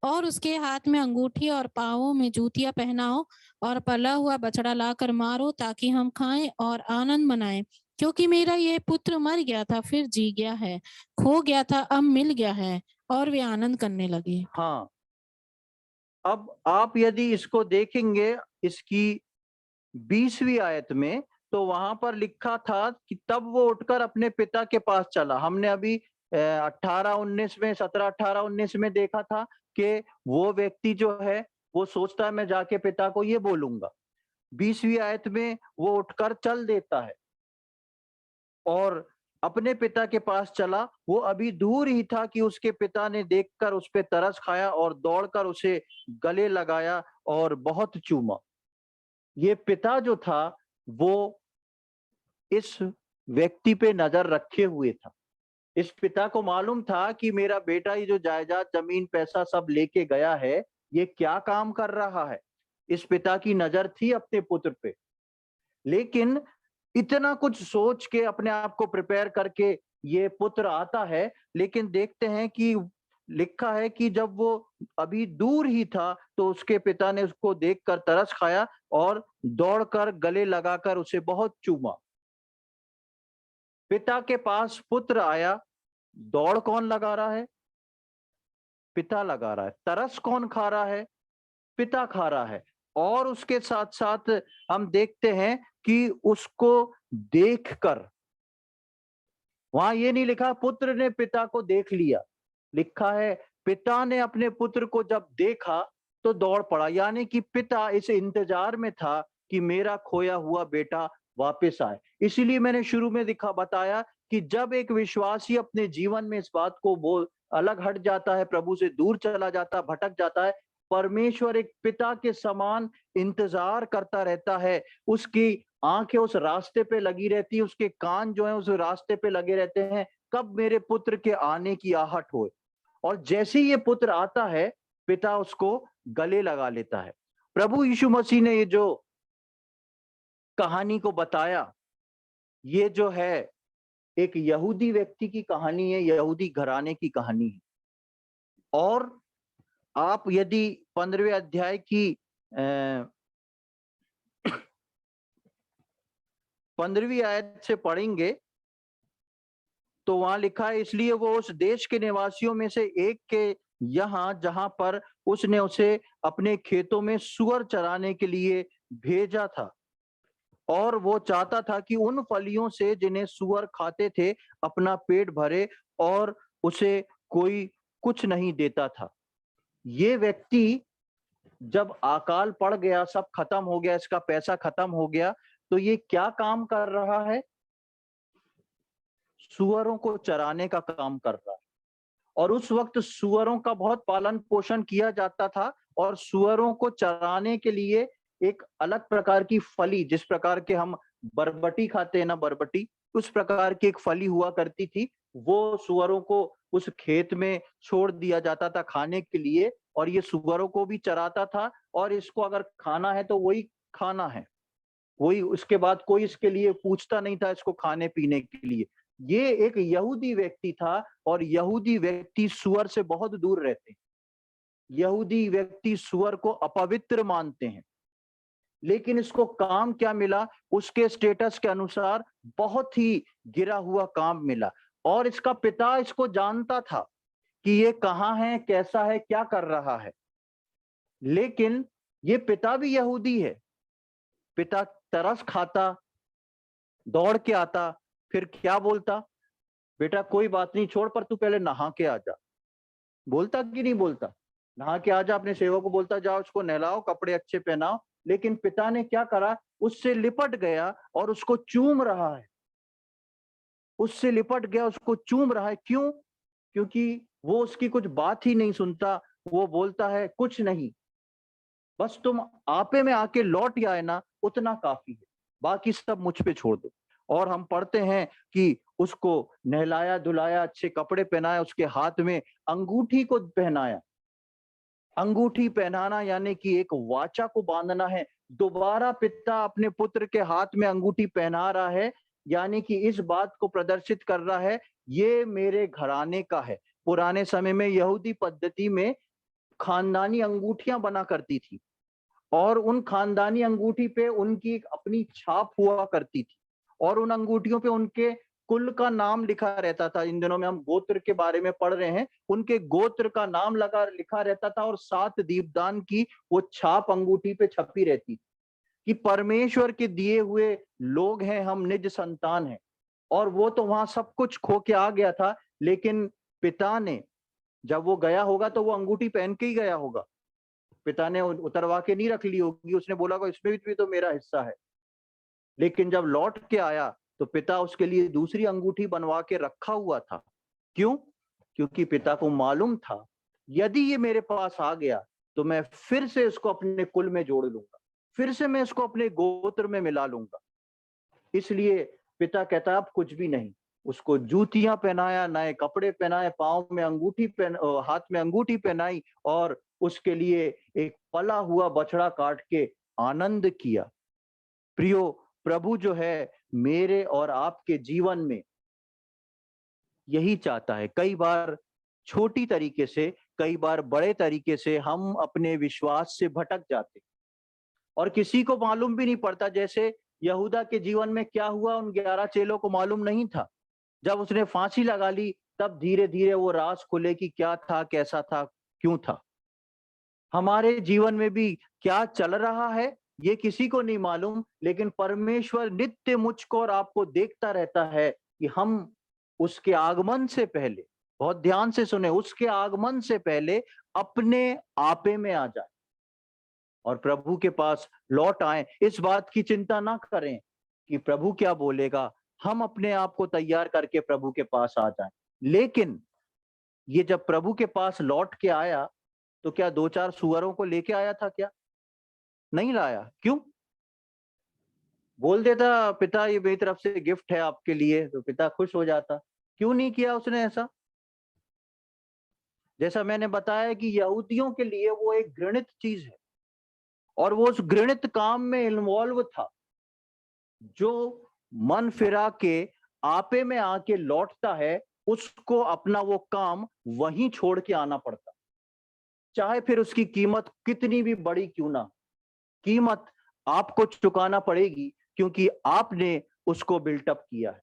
और उसके हाथ में अंगूठी और पांवों में जूतियां पहनाओ और पला हुआ बछड़ा लाकर मारो, ताकि हम खाएं और आनंद मनाएं। क्योंकि मेरा यह पुत्र मर गया था फिर जी गया है, खो गया था अब मिल गया है। और वे आनंद करने लगे। हाँ, अब आप यदि इसको देखेंगे इसकी 20वीं आयत में, तो वहां पर लिखा था कि तब वो उठकर अपने पिता के पास चला। हमने अभी 18-19 में, 17-18-19 में देखा था कि वो व्यक्ति जो है वो सोचता है मैं जाके पिता को ये बोलूंगा। 20वीं आयत में वो उठकर चल देता है और अपने पिता के पास चला। वो अभी दूर ही था कि उसके पिता ने देखकर उस पे तरस खाया और दौड़कर उसे गले लगाया और बहुत चूमा। ये पिता जो था वो इस व्यक्ति पे नजर रखे हुए था। इस पिता को मालूम था कि मेरा बेटा ये जो जायदाद, जमीन, पैसा सब लेके गया है, ये क्या काम कर रहा है। इस पिता की नजर थी अपने पुत्र पे। लेकिन इतना कुछ सोच के अपने आप को प्रिपेयर करके ये पुत्र आता है, लेकिन देखते हैं कि लिखा है कि जब वो अभी दूर ही था तो उसके पिता ने उसको देखकर तरस खाया और दौड़कर गले लगाकर उसे बहुत चूमा। पिता के पास पुत्र आया, दौड़ कौन लगा रहा है? पिता लगा रहा है। तरस कौन खा रहा है? पिता खा रहा है। और उसके साथ साथ हम देखते हैं कि उसको देखकर, वहां ये नहीं लिखा पुत्र ने पिता को देख लिया, लिखा है पिता ने अपने पुत्र को जब देखा तो दौड़ पड़ा। यानी कि पिता इस इंतजार में था कि मेरा खोया हुआ बेटा वापस आए। इसीलिए मैंने शुरू में बताया कि जब एक विश्वासी अपने जीवन में इस बात को बोल अलग हट जाता है, प्रभु से दूर चला जाता, भटक जाता है, परमेश्वर एक पिता के समान इंतजार करता रहता है। उसकी आंखें उस रास्ते पे लगी रहती है, उसके कान जो है उस रास्ते पे लगे रहते हैं, कब मेरे पुत्र के आने की आहट हो। और जैसे ही ये पुत्र आता है, पिता उसको गले लगा लेता है। प्रभु यीशु मसीह ने ये जो कहानी को बताया, ये जो है एक यहूदी व्यक्ति की कहानी है, यहूदी घराने की कहानी है। और आप यदि 15वें अध्याय की 15वीं आयत से पढ़ेंगे तो वहां लिखा है, इसलिए वो उस देश के निवासियों में से एक के यहाँ, जहां पर उसने उसे अपने खेतों में सुअर चराने के लिए भेजा था, और वो चाहता था कि उन फलियों से जिन्हें सुअर खाते थे अपना पेट भरे, और उसे कोई कुछ नहीं देता था। ये व्यक्ति जब अकाल पड़ गया, सब खत्म हो गया, इसका पैसा खत्म हो गया, तो ये क्या काम कर रहा है? सूअरों को चराने का काम कर रहा है। और उस वक्त सूअरों का बहुत पालन पोषण किया जाता था, और सूअरों को चराने के लिए एक अलग प्रकार की फली, जिस प्रकार के हम बरबटी खाते हैं ना, बरबटी, उस प्रकार की एक फली हुआ करती थी। वो सूअरों को उस खेत में छोड़ दिया जाता था खाने के लिए, और ये सूअरों को भी चराता था, और इसको अगर खाना है तो वही खाना है, वही, उसके बाद कोई इसके लिए पूछता नहीं था इसको खाने पीने के लिए। ये एक यहूदी व्यक्ति था, और यहूदी व्यक्ति सूअर से बहुत दूर रहते हैं। यहूदी व्यक्ति सूअर को अपवित्र मानते हैं। लेकिन इसको काम क्या मिला? उसके स्टेटस के अनुसार बहुत ही गिरा हुआ काम मिला। और इसका पिता इसको जानता था कि ये कहाँ है, कैसा है, क्या कर रहा है। लेकिन ये पिता भी यहूदी है। पिता तरस खाता, दौड़ के आता, फिर क्या बोलता? बेटा कोई बात नहीं, छोड़, पर तू पहले नहा के आ जा। बोलता कि नहीं बोलता? नहा के आ जा, अपने सेवक को बोलता जाओ उसको नहलाओ, कपड़े अच्छे पहनाओ। लेकिन पिता ने क्या करा? उससे लिपट गया और उसको चूम रहा है। उससे लिपट गया, उसको चूम रहा है। क्यों? क्योंकि वो उसकी कुछ बात ही नहीं सुनता। वो बोलता है कुछ नहीं, बस तुम आपे में आके लौट आए ना, उतना काफी है, बाकी सब मुझ पे छोड़ दो। और हम पढ़ते हैं कि उसको नहलाया धुलाया, अच्छे कपड़े पहनाया, उसके हाथ में अंगूठी को पहनाया। अंगूठी पहनाना यानी कि एक वाचा को बांधना है। दोबारा पिता अपने पुत्र के हाथ में अंगूठी पहना रहा है, यानी कि इस बात को प्रदर्शित कर रहा है, ये मेरे घराने का है। पुराने समय में यहूदी पद्धति में खानदानी अंगूठियां बना करती थी, और उन खानदानी अंगूठी पे उनकी एक अपनी छाप हुआ करती थी, और उन अंगूठियों पे उनके कुल का नाम लिखा रहता था। इन दिनों में हम गोत्र के बारे में पढ़ रहे हैं, उनके गोत्र का नाम लगा लिखा रहता था, और 7 दीपदान की वो छाप अंगूठी पे छपी रहती थी कि परमेश्वर के दिए हुए लोग हैं, हम निज संतान हैं। और वो तो वहां सब कुछ खो के आ गया था, लेकिन पिता ने, जब वो गया होगा तो वो अंगूठी पहन के ही गया होगा। पिता ने उतरवा के नहीं रख ली होगी, उसने बोला होगा इसमें भी तो मेरा हिस्सा है। लेकिन जब लौट के आया तो पिता उसके लिए दूसरी अंगूठी बनवा के रखा हुआ था। क्यों? क्योंकि पिता को मालूम था यदि ये मेरे पास आ गया तो मैं फिर से इसको अपने कुल में जोड़ लूंगा, फिर से मैं इसको अपने गोत्र में मिला लूंगा। इसलिए पिता कहता अब कुछ भी नहीं। उसको जूतियां पहनाया, नए कपड़े पहनाए, पांव में अंगूठी पहन, हाथ में अंगूठी पहनाई, और उसके लिए एक पला हुआ बछड़ा काट के आनंद किया। प्रियो, प्रभु जो है मेरे और आपके जीवन में यही चाहता है। कई बार छोटी तरीके से, कई बार बड़े तरीके से हम अपने विश्वास से भटक जाते, और किसी को मालूम भी नहीं पड़ता। जैसे यहूदा के जीवन में क्या हुआ, उन 11 चेलों को मालूम नहीं था। जब उसने फांसी लगा ली तब धीरे धीरे वो राज खुले कि क्या था, कैसा था, क्यों था। हमारे जीवन में भी क्या चल रहा है ये किसी को नहीं मालूम, लेकिन परमेश्वर नित्य मुझको और आपको देखता रहता है कि हम उसके आगमन से पहले, बहुत ध्यान से सुने, उसके आगमन से पहले अपने आपे में आ जाए और प्रभु के पास लौट आए। इस बात की चिंता ना करें कि प्रभु क्या बोलेगा, हम अपने आप को तैयार करके प्रभु के पास आ जाएं। लेकिन ये जब प्रभु के पास लौट के आया तो क्या 2-4 सुअरों को लेके आया था क्या? नहीं लाया। क्यों? बोल देता पिता ये मेरी तरफ से गिफ्ट है आपके लिए, तो पिता खुश हो जाता। क्यों नहीं किया उसने ऐसा? जैसा मैंने बताया कि यहूदियों के लिए वो एक घृणित चीज है, और वो उस घृणित काम में इन्वॉल्व था। जो मन फिरा के आपे में आके लौटता है, उसको अपना वो काम वहीं छोड़ के आना पड़ता, चाहे फिर उसकी कीमत कितनी भी बड़ी क्यों ना। कीमत आपको चुकाना पड़ेगी, क्योंकि आपने उसको बिल्टअप किया है।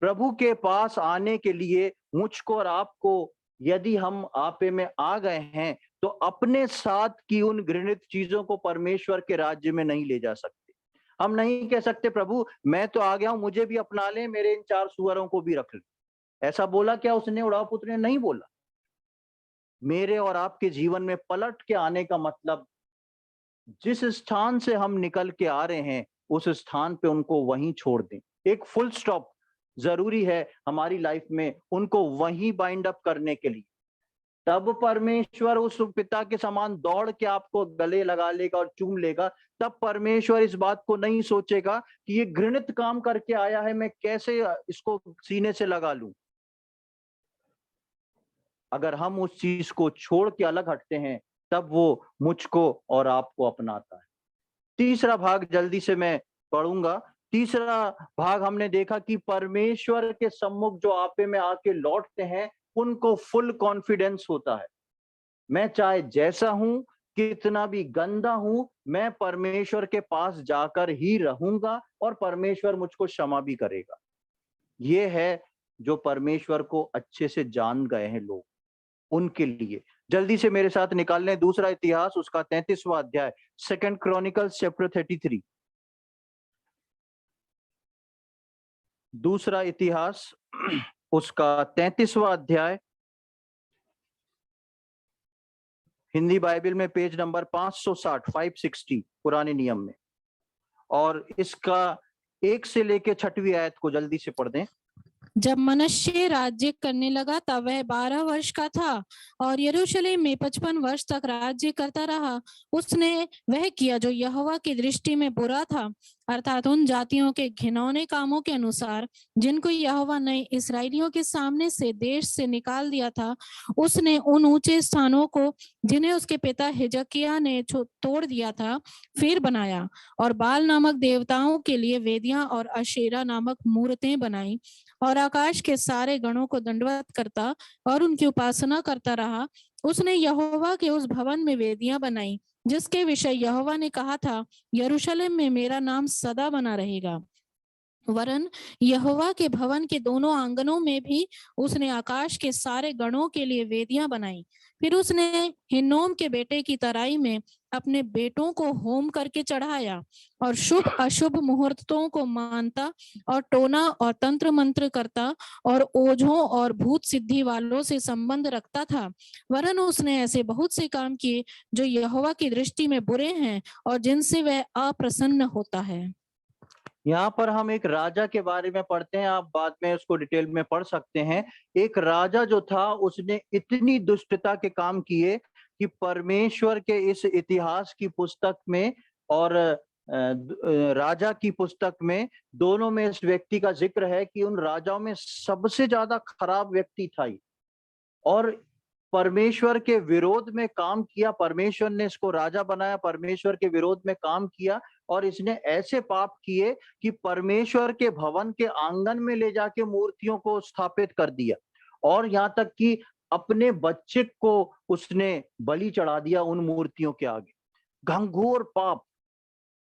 प्रभु के पास आने के लिए मुझको और आपको, यदि हम आपे में आ गए हैं, तो अपने साथ की उन घृणित चीजों को परमेश्वर के राज्य में नहीं ले जा सकते। हम नहीं कह सकते प्रभु मैं तो आ गया हूं, मुझे भी अपना ले, मेरे इन 4 सुअरों को भी रख ले। ऐसा बोला क्या उसने? उड़ाव पुत्र ने नहीं बोला। मेरे और आपके जीवन में पलट के आने का मतलब, जिस स्थान से हम निकल के आ रहे हैं उस स्थान पे उनको वहीं छोड़ दें। एक फुल स्टॉप जरूरी है हमारी लाइफ में, उनको वहीं बाइंड अप करने के लिए। तब परमेश्वर उस पिता के समान दौड़ के आपको गले लगा लेगा और चूम लेगा। तब परमेश्वर इस बात को नहीं सोचेगा कि ये घृणित काम करके आया है, मैं कैसे इसको सीने से लगा लूं। अगर हम उस चीज को छोड़ के अलग हटते हैं, तब वो मुझको और आपको अपनाता है। तीसरा भाग जल्दी से मैं पढ़ूंगा। तीसरा भाग हमने देखा कि परमेश्वर के सम्मुख जो आपे में आके लौटते हैं, उनको फुल कॉन्फिडेंस होता है। मैं चाहे जैसा हूं, कितना भी गंदा हूं, मैं परमेश्वर के पास जाकर ही रहूंगा और परमेश्वर मुझको क्षमा भी करेगा। ये है जो परमेश्वर को अच्छे से जान गए हैं लोग, उनके लिए। जल्दी से मेरे साथ निकाल लें दूसरा इतिहास, उसका 33वां अध्याय, 2 क्रॉनिकल्स चैप्टर 33। दूसरा इतिहास उसका 33वां अध्याय, हिंदी बाइबल में पेज नंबर 560, 560 पुराने नियम में। और इसका 1 से लेके 6वीं आयत को जल्दी से पढ़ दें। जब मनश्शे राज्य करने लगा तब वह 12 वर्ष का था और यरूशलेम में 55 वर्ष तक राज्य करता रहा। उसने वह किया जो यहोवा की दृष्टि में बुरा था, अर्थात उन जातियों के घिनौने कामों के अनुसार जिनको यहोवा ने इस्राएलियों के सामने से देश से निकाल दिया था। उसने उन ऊंचे स्थानों को जिन्हें उसके पिता हिजकिय्याह ने तोड़ दिया था फिर बनाया और बाल नामक देवताओं के लिए वेदियां और अशेरा नामक मूर्तें बनाई और आकाश के सारे गणों को दंडवत करता और उनकी उपासना करता रहा। उसने यहोवा के उस भवन में वेदियां बनाई जिसके विषय यहोवा ने कहा था, यरूशलेम में मेरा नाम सदा बना रहेगा। वरन यहोवा के भवन के दोनों आंगनों में भी उसने आकाश के सारे गणों के लिए वेदियां बनाई। फिर उसने हिन्नोम के बेटे की तराई में अपने बेटों को होम करके चढ़ाया और शुभ अशुभ मुहूर्तों को मानता और टोना और तंत्र मंत्र करता और ओझों और भूत सिद्धि वालों से संबंध रखता था। वरन उसने ऐसे बहुत से काम किए जो यहोवा की दृष्टि में बुरे हैं और जिनसे वह अप्रसन्न होता है। यहाँ पर हम एक राजा के बारे में पढ़ते हैं, आप बाद में उसको डिटेल में पढ़ सकते हैं। एक राजा जो था, उसने इतनी दुष्टता के काम किए कि परमेश्वर के इस इतिहास की पुस्तक में और राजा की पुस्तक में, दोनों में इस व्यक्ति का जिक्र है कि उन राजाओं में सबसे ज्यादा खराब व्यक्ति था ये। और परमेश्वर के विरोध में काम किया, परमेश्वर ने इसको राजा बनाया, परमेश्वर के विरोध में काम किया और इसने ऐसे पाप किए कि परमेश्वर के भवन के आंगन में ले जाके मूर्तियों को स्थापित कर दिया और यहाँ तक कि अपने बच्चे को उसने बलि चढ़ा दिया उन मूर्तियों के आगे। घंघोर पाप,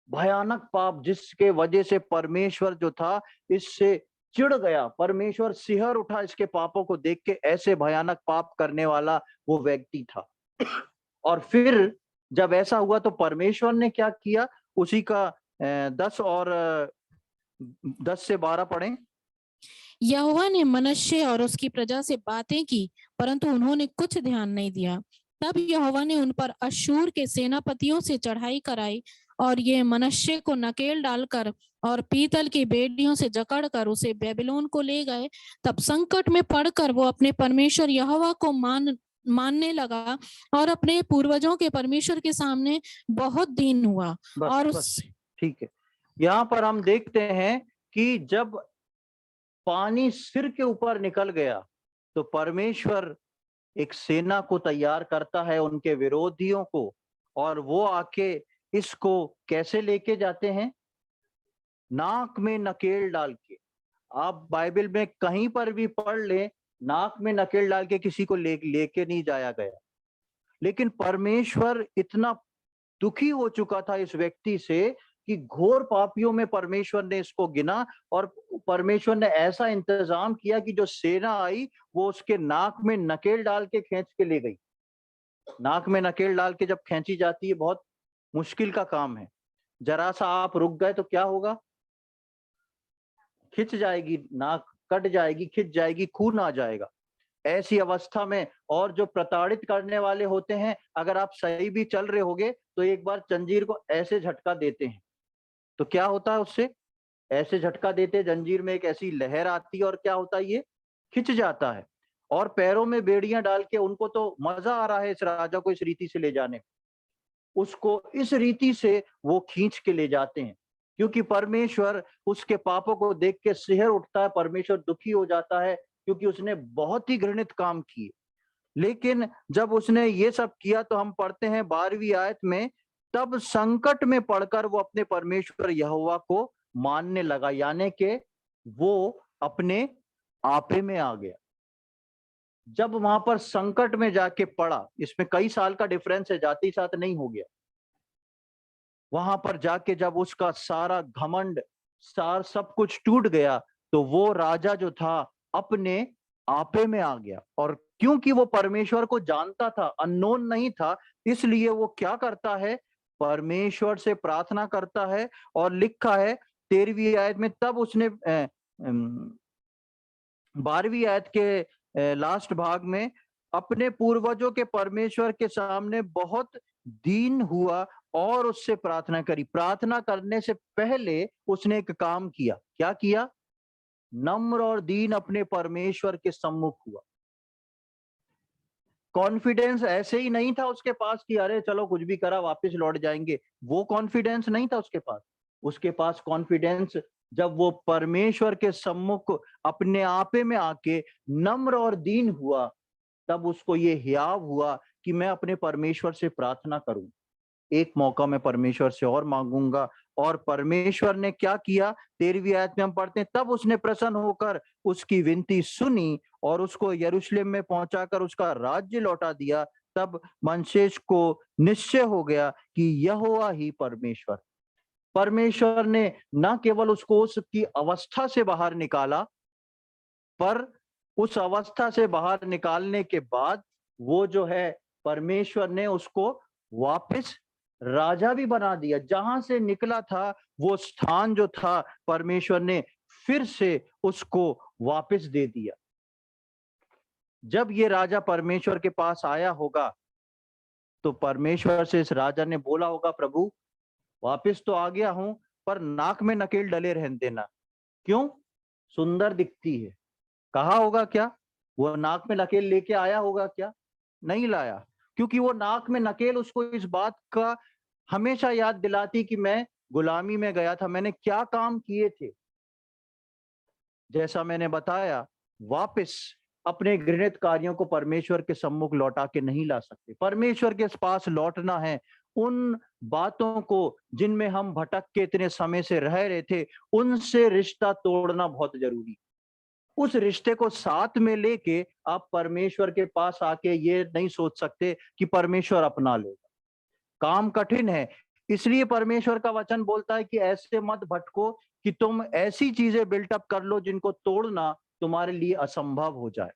भयानक पाप, जिसके वजह से परमेश्वर जो था इससे चिढ़ गया। परमेश्वर सिहर उठा इसके पापों को देख के, ऐसे भयानक पाप करने वाला वो व्यक्ति था। और फिर जब ऐसा हुआ तो परमेश्वर ने क्या किया, उसी का 10 और 10 से 12 पढ़ें। यहोवा ने मनश्शे और उसकी प्रजा से बातें की परंतु उन्होंने कुछ ध्यान नहीं दिया। तब यहोवा ने उन पर अश्शूर के सेनापतियों से चढ़ाई कराई और ये मनश्शे को नकेल डालकर और पीतल की बेड़ियों से जकड़कर उसे बेबीलोन को ले गए। तब संकट में पड़कर वो अपने परमेश्वर यहोवा को मानने लगा और अपने पूर्वजों के परमेश्वर के सामने बहुत दीन हुआ। और ठीक है, यहाँ पर हम देखते हैं कि जब पानी सिर के ऊपर निकल गया तो परमेश्वर एक सेना को तैयार करता है उनके विरोधियों को, और वो आके इसको कैसे लेके जाते हैं? नाक में नकेल डाल के। आप बाइबल में कहीं पर भी पढ़ ले, नाक में नकेल डाल के किसी को लेके नहीं जाया गया। लेकिन परमेश्वर इतना दुखी हो चुका था इस व्यक्ति से कि घोर पापियों में परमेश्वर ने इसको गिना और परमेश्वर ने ऐसा इंतजाम किया कि जो सेना आई वो उसके नाक में नकेल डाल के खींच के ले गई। नाक में नकेल डाल के जब खींची जाती है, बहुत मुश्किल का काम है। जरा सा आप रुक गए तो क्या होगा? खिंच जाएगी नाक, कट जाएगी, खिंच जाएगी, खून आ जाएगा। ऐसी अवस्था में और जो प्रताड़ित करने वाले होते हैं, अगर आप सही भी चल रहे होगे तो एक बार जंजीर को ऐसे झटका देते हैं, तो क्या होता है उससे? ऐसे झटका देते जंजीर में एक ऐसी लहर आती है और क्या होता है, ये खिंच जाता है। और पैरों में बेड़ियां डाल के उनको तो मजा आ रहा है इस राजा को इस रीति से ले जाने, उसको इस रीति से वो खींच के ले जाते हैं, क्योंकि परमेश्वर उसके पापों को देख के सिहर उठता है, परमेश्वर दुखी हो जाता है, क्योंकि उसने बहुत ही घृणित काम किए। लेकिन जब उसने ये सब किया तो हम पढ़ते हैं 12वीं आयत में, तब संकट में पड़कर वो अपने परमेश्वर यहोवा को मानने लगा, यानी कि वो अपने आपे में आ गया। जब वहां पर संकट में जाके पड़ा, इसमें कई साल का डिफरेंस है, जाति साथ नहीं हो गया। वहां पर जाके जब उसका सारा घमंड, सब कुछ टूट गया, तो वो राजा जो था अपने आपे में आ गया। और क्योंकि वो परमेश्वर को जानता था, अननोन नहीं था, इसलिए वो क्या करता है, परमेश्वर से प्रार्थना करता है। और लिखा है 13वीं आयत में, तब उसने 12वीं आयत के लास्ट भाग में, अपने पूर्वजों के परमेश्वर के सामने बहुत दीन हुआ और उससे प्रार्थना करी। प्रार्थना करने से पहले उसने एक काम किया। क्या किया? नम्र और दीन अपने परमेश्वर के सम्मुख हुआ। कॉन्फिडेंस ऐसे ही नहीं था उसके पास कि अरे चलो कुछ भी करा वापस लौट जाएंगे, वो कॉन्फिडेंस नहीं था उसके पास। उसके पास कॉन्फिडेंस, जब वो परमेश्वर के सम्मुख अपने आपे में आके नम्र और दीन हुआ, तब उसको ये हियाव हुआ कि मैं अपने परमेश्वर से प्रार्थना करूं, एक मौका मैं परमेश्वर से और मांगूंगा। और परमेश्वर ने क्या किया? 13वीं आयत में हम पढ़ते हैं, तब उसने प्रसन्न होकर उसकी विनती सुनी और उसको यरूशलेम में पहुंचाकर उसका राज्य लौटा दिया। तब मनशेष को निश्चय हो गया कि यहोवा ही परमेश्वर। परमेश्वर ने न केवल उसको उसकी अवस्था से बाहर निकाला, पर उस अवस्था से बाहर निकालने के बाद वो जो है, परमेश्वर ने उसको वापस राजा भी बना दिया। जहां से निकला था वो स्थान जो था, परमेश्वर ने फिर से उसको वापस दे दिया। जब ये राजा परमेश्वर के पास आया होगा, तो परमेश्वर से इस राजा ने बोला होगा, प्रभु वापस तो आ गया हूं, पर नाक में नकेल डले रहने देना। क्यों? सुंदर दिखती है। कहा होगा क्या? वो नाक में नकेल लेके आया होगा क्या? नहीं लाया, क्योंकि वो नाक में नकेल उसको इस बात का हमेशा याद दिलाती कि मैं गुलामी में गया था, मैंने क्या काम किए थे। जैसा मैंने बताया, वापस अपने घृणित कार्यों को परमेश्वर के सम्मुख लौटा के नहीं ला सकते। परमेश्वर के पास लौटना है, उन बातों को जिनमें हम भटक के इतने समय से रह रहे थे, उनसे रिश्ता तोड़ना बहुत जरूरी। उस रिश्ते को साथ में लेके आप परमेश्वर के पास आके ये नहीं सोच सकते कि परमेश्वर अपना लेगा। काम कठिन है, इसलिए परमेश्वर का वचन बोलता है कि ऐसे मत भटको कि तुम ऐसी चीजें बिल्टअप कर लो जिनको तोड़ना तुम्हारे लिए असंभव हो जाए।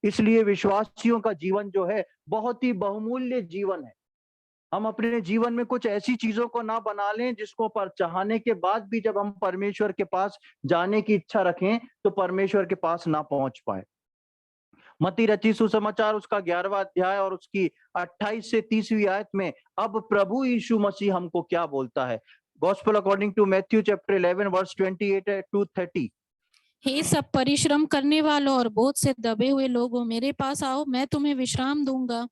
इसलिए विश्वासियों का जीवन जो है, बहुत ही बहुमूल्य जीवन है। हम अपने जीवन में कुछ ऐसी चीजों को ना बना लें जिसको पर चाहने के बाद भी जब हम परमेश्वर के पास जाने की इच्छा रखें तो परमेश्वर के पास ना पहुंच पाए। मत्ती रचित सुसमाचार उसका 11वां अध्याय और उसकी 28 से 30वीं आयत में अब प्रभु यीशु मसीह हमको क्या बोलता है। Gospel according to Matthew chapter 11 verse 28 to 30। हे सब परिश्रम करने वालों और बोझ से दबे हुए लोगों, मेरे पास आओ, मैं तुम्हें विश्राम दूंगा।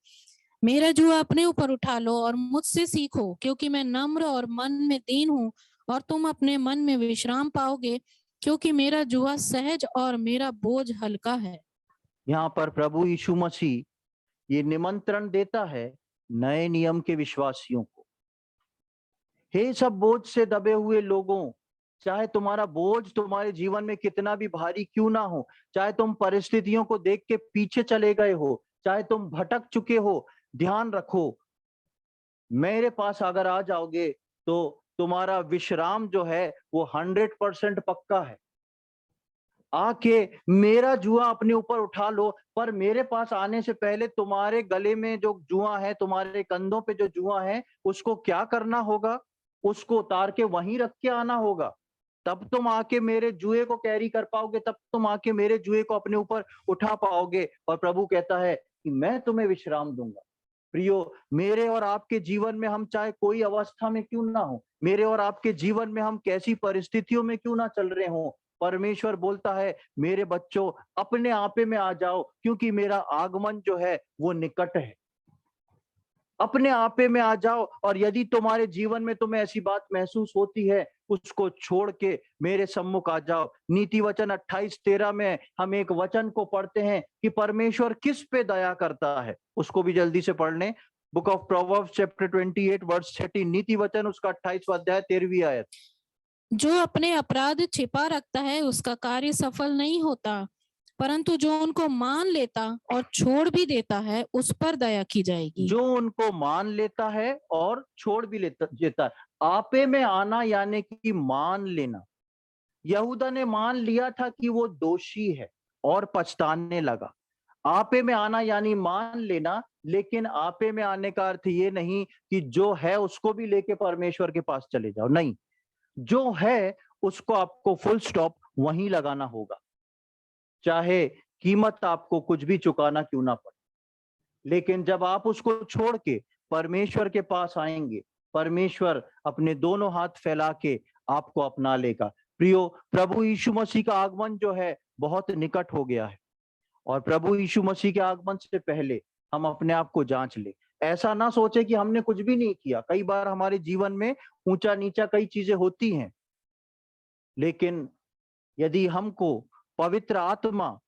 मेरा जुआ अपने ऊपर उठा लो और मुझसे सीखो, क्योंकि मैं नम्र और मन में दीन हूँ, और तुम अपने मन में विश्राम पाओगे, क्योंकि मेरा जुआ सहज और मेरा बोझ हल्का है। यहाँ पर प्रभु यीशु मसीह ये निमंत्रण देता है नए नियम के विश्वासियों को। हे सब बोझ से दबे हुए लोगों, चाहे तुम्हारा बोझ तुम्हारे जीवन में कितना भी भारी क्यों ना हो, चाहे तुम परिस्थितियों को देख के पीछे चले गए हो, चाहे तुम भटक चुके हो, ध्यान रखो, मेरे पास अगर आ जाओगे तो तुम्हारा विश्राम जो है वो 100% पक्का है। आके मेरा जुआ अपने ऊपर उठा लो, पर मेरे पास आने से पहले तुम्हारे गले में जो जुआ है, तुम्हारे कंधों पे जो जुआ है, उसको क्या करना होगा? उसको उतार के वहीं रख के आना होगा, तब तुम आके मेरे जुए को कैरी कर पाओगे, तब तुम आके मेरे जुए को अपने ऊपर उठा पाओगे। और प्रभु कहता है कि मैं तुम्हें विश्राम दूंगा। प्रियो, मेरे और आपके जीवन में हम चाहे कोई अवस्था में क्यों ना हो, मेरे और आपके जीवन में हम कैसी परिस्थितियों में क्यों ना चल रहे हो, परमेश्वर बोलता है मेरे बच्चों अपने आपे में आ जाओ, क्योंकि मेरा आगमन जो है वो निकट है। अपने आपे में आ जाओ। और यदि तुम्हारे जीवन में तुम्हें ऐसी बात महसूस होती है, उसको छोड़ के मेरे सम्मुख आ जाओ। नीति वचन 28:13 में हम एक वचन को पढ़ते हैं कि परमेश्वर किस पे दया करता है, उसको भी जल्दी से पढ़ लें। Book of proverbs chapter 28 verse 30, नीति वचन उसका 28वां अध्याय 13वीं आयत। जो अपने अपराध छिपा रखता है उसका कार्य सफल नहीं होता, परंतु जो उनको मान लेता और छोड़ भी देता है उस पर दया की जाएगी। जो उनको मान लेता है और छोड़ भी देता है। आपे में आना यानी कि मान लेना। यहूदा ने मान लिया था कि वो दोषी है और पछताने लगा। आपे में आना यानी मान लेना, लेकिन आपे में आने का अर्थ ये नहीं कि जो है उसको भी लेके परमेश्वर के पास चले जाओ। नहीं, जो है उसको आपको फुल स्टॉप वहीं लगाना होगा, चाहे कीमत आपको कुछ भी चुकाना क्यों ना पड़े। लेकिन जब आप उसको छोड़ के परमेश्वर के पास आएंगे, परमेश्वर अपने दोनों हाथ फैला के आपको अपना लेगा। प्रियो, प्रभु यीशु मसीह का आगमन जो है बहुत निकट हो गया है। और प्रभु यीशु मसीह के आगमन से पहले हम अपने आप को जांच ले। ऐसा ना सोचे कि हमने कुछ भी नहीं किया। कई बार हमारे जीवन में ऊंचा नीचा कई चीजें होती हैं, लेकिन यदि हमको पवित्र आत्मा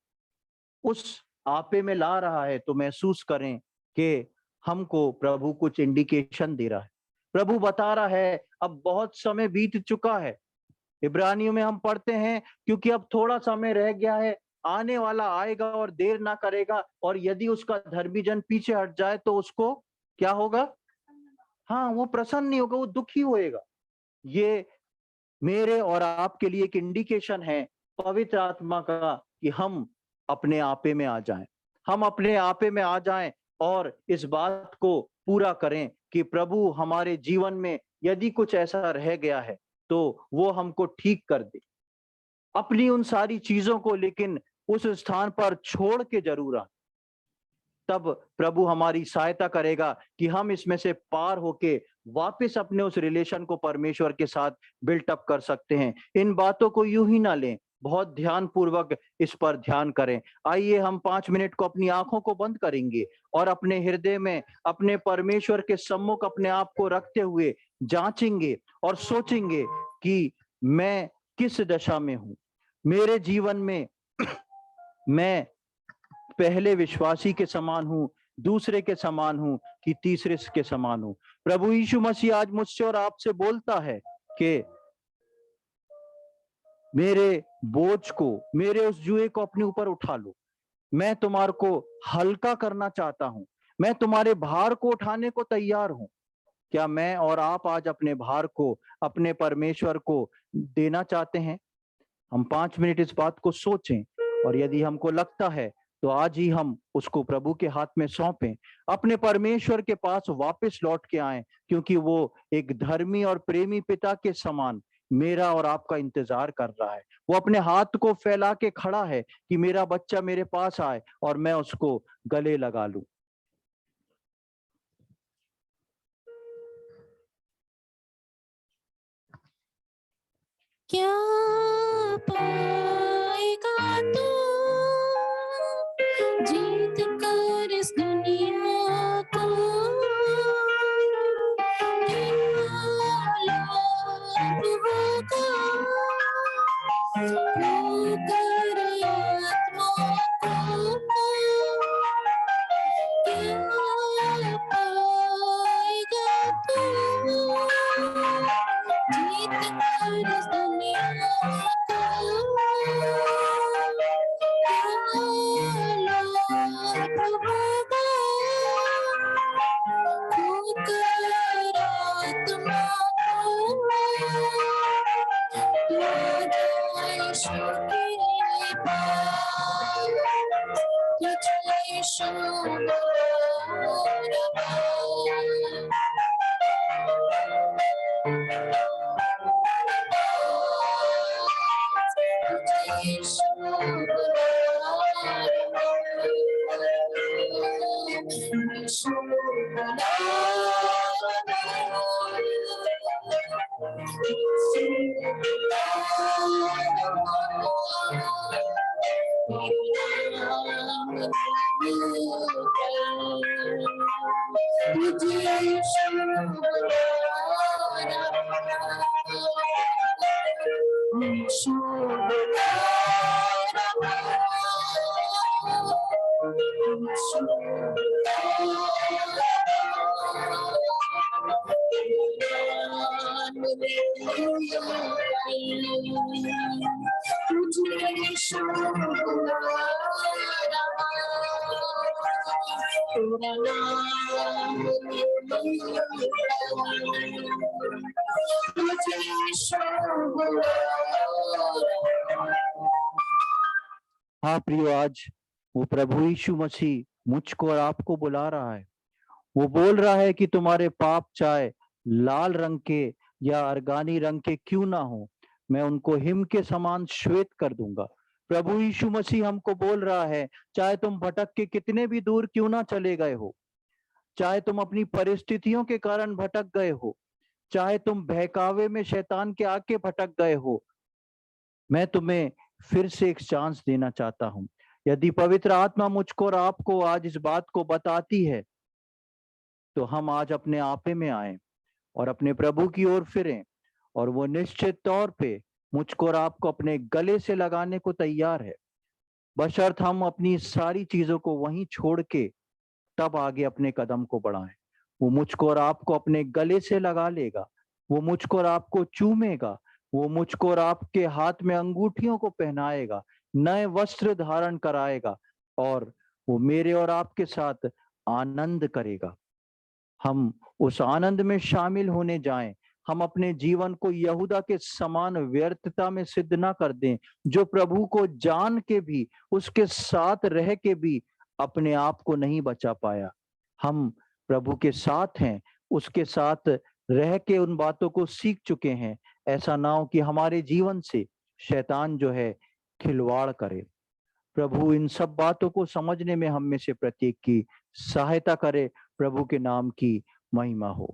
उस आपे में ला रहा है तो महसूस करें कि हमको प्रभु कुछ इंडिकेशन दे रहा है। प्रभु बता रहा है अब बहुत समय बीत चुका है। इब्रानियों में हम पढ़ते हैं क्योंकि अब थोड़ा समय रह गया है, आने वाला आएगा और देर ना करेगा, और यदि उसका धर्मी जन पीछे हट जाए तो उसको क्या होगा? हाँ, वो प्रसन्न नहीं होगा, वो दुखी होएगा। ये मेरे और आपके लिए एक इंडिकेशन है पवित्र आत्मा का कि हम अपने आपे में आ जाएं। हम अपने आपे में आ जाएं और इस बात को पूरा करें कि प्रभु हमारे जीवन में यदि कुछ ऐसा रह गया है तो वो हमको ठीक कर दे। अपनी उन सारी चीजों को लेकिन उस स्थान पर छोड़ के जरूर आए। तब प्रभु हमारी सहायता करेगा कि हम इसमें से पार होके वापस अपने उस रिलेशन को परमेश्वर के साथ बिल्ट अप कर सकते हैं। इन बातों को यूं ही ना लें, बहुत ध्यान पूर्वक इस पर ध्यान करें। आइए हम 5 मिनट को अपनी आंखों को बंद करेंगे और अपने हृदय में अपने परमेश्वर के सम्मुख अपने आप को रखते हुए जांचेंगे और सोचेंगे कि मैं किस दशा में हूं। मेरे जीवन में मैं पहले विश्वासी के समान हूं, दूसरे के समान हूं कि तीसरे के समान हूं। प्रभु यीशु मसीह आज मुझसे और आपसे बोलता है कि मेरे बोझ को, मेरे उस जुए को अपने ऊपर उठा लो। मैं तुम्हारे को हल्का करना चाहता हूं। मैं तुम्हारे भार को उठाने को तैयार हूं। क्या मैं और आप आज अपने भार को अपने परमेश्वर को देना चाहते हैं? हम 5 मिनट इस बात को सोचें, और यदि हमको लगता है तो आज ही हम उसको प्रभु के हाथ में सौंपें, अपने परमेश्वर के पास वापस लौट के आएं, क्योंकि वो एक धर्मी और प्रेमी पिता के समान मेरा और आपका इंतजार कर रहा है। वो अपने हाथ को फैला के खड़ा है कि मेरा बच्चा मेरे पास आए और मैं उसको गले लगा लूं। क्या पाएगा तू जीत कर इस दुनिया को? क्या लाभ होगा खोकर आत्मा को? क्या पाएगा तू जीत कर इस दुनिया को? क्या लाभ होगा खोकर आत्मा को? यीशु के पास तुझे यीशु हाँ प्रियो, आज वो प्रभु यीशु मसीह मुझको और आपको बुला रहा है। वो बोल रहा है कि तुम्हारे पाप चाहे लाल रंग के या अर्गानी रंग के क्यों ना हो, मैं उनको हिम के समान श्वेत कर दूंगा। प्रभु यीशु मसीह हमको बोल रहा है, चाहे तुम भटक के कितने भी दूर क्यों ना चले गए हो, चाहे तुम अपनी परिस्थितियों के कारण भटक गए हो, चाहे तुम बहकावे में शैतान के आके भटक गए हो, मैं तुम्हें फिर से एक चांस देना चाहता हूं। यदि पवित्र आत्मा मुझको और आपको आज इस बात को बताती है, तो हम आज अपने आपे में आए और अपने प्रभु की ओर फिरें, और वो निश्चित तौर पे मुझको और आपको अपने गले से लगाने को तैयार है, बशर्त हम अपनी सारी चीजों को वहीं छोड़ के तब आगे अपने कदम को बढ़ाएं। वो मुझको और आपको अपने गले से लगा लेगा, वो मुझको और आपको चूमेगा, वो मुझको और आपके हाथ में अंगूठियों को पहनाएगा, नए वस्त्र धारण कराएगा, और वो मेरे और आपके साथ आनंद करेगा। हम उस आनंद में शामिल होने जाएं। हम अपने जीवन को यहूदा के समान व्यर्थता में सिद्ध ना कर दें, जो प्रभु को जान के भी, उसके साथ रह के भी अपने आप को नहीं बचा पाया। हम प्रभु के साथ हैं, उसके साथ रह के उन बातों को सीख चुके हैं। ऐसा ना हो कि हमारे जीवन से शैतान जो है खिलवाड़ करे। प्रभु इन सब बातों को समझने में हम में से प्रत्येक की सहायता करे। प्रभु के नाम की महिमा हो।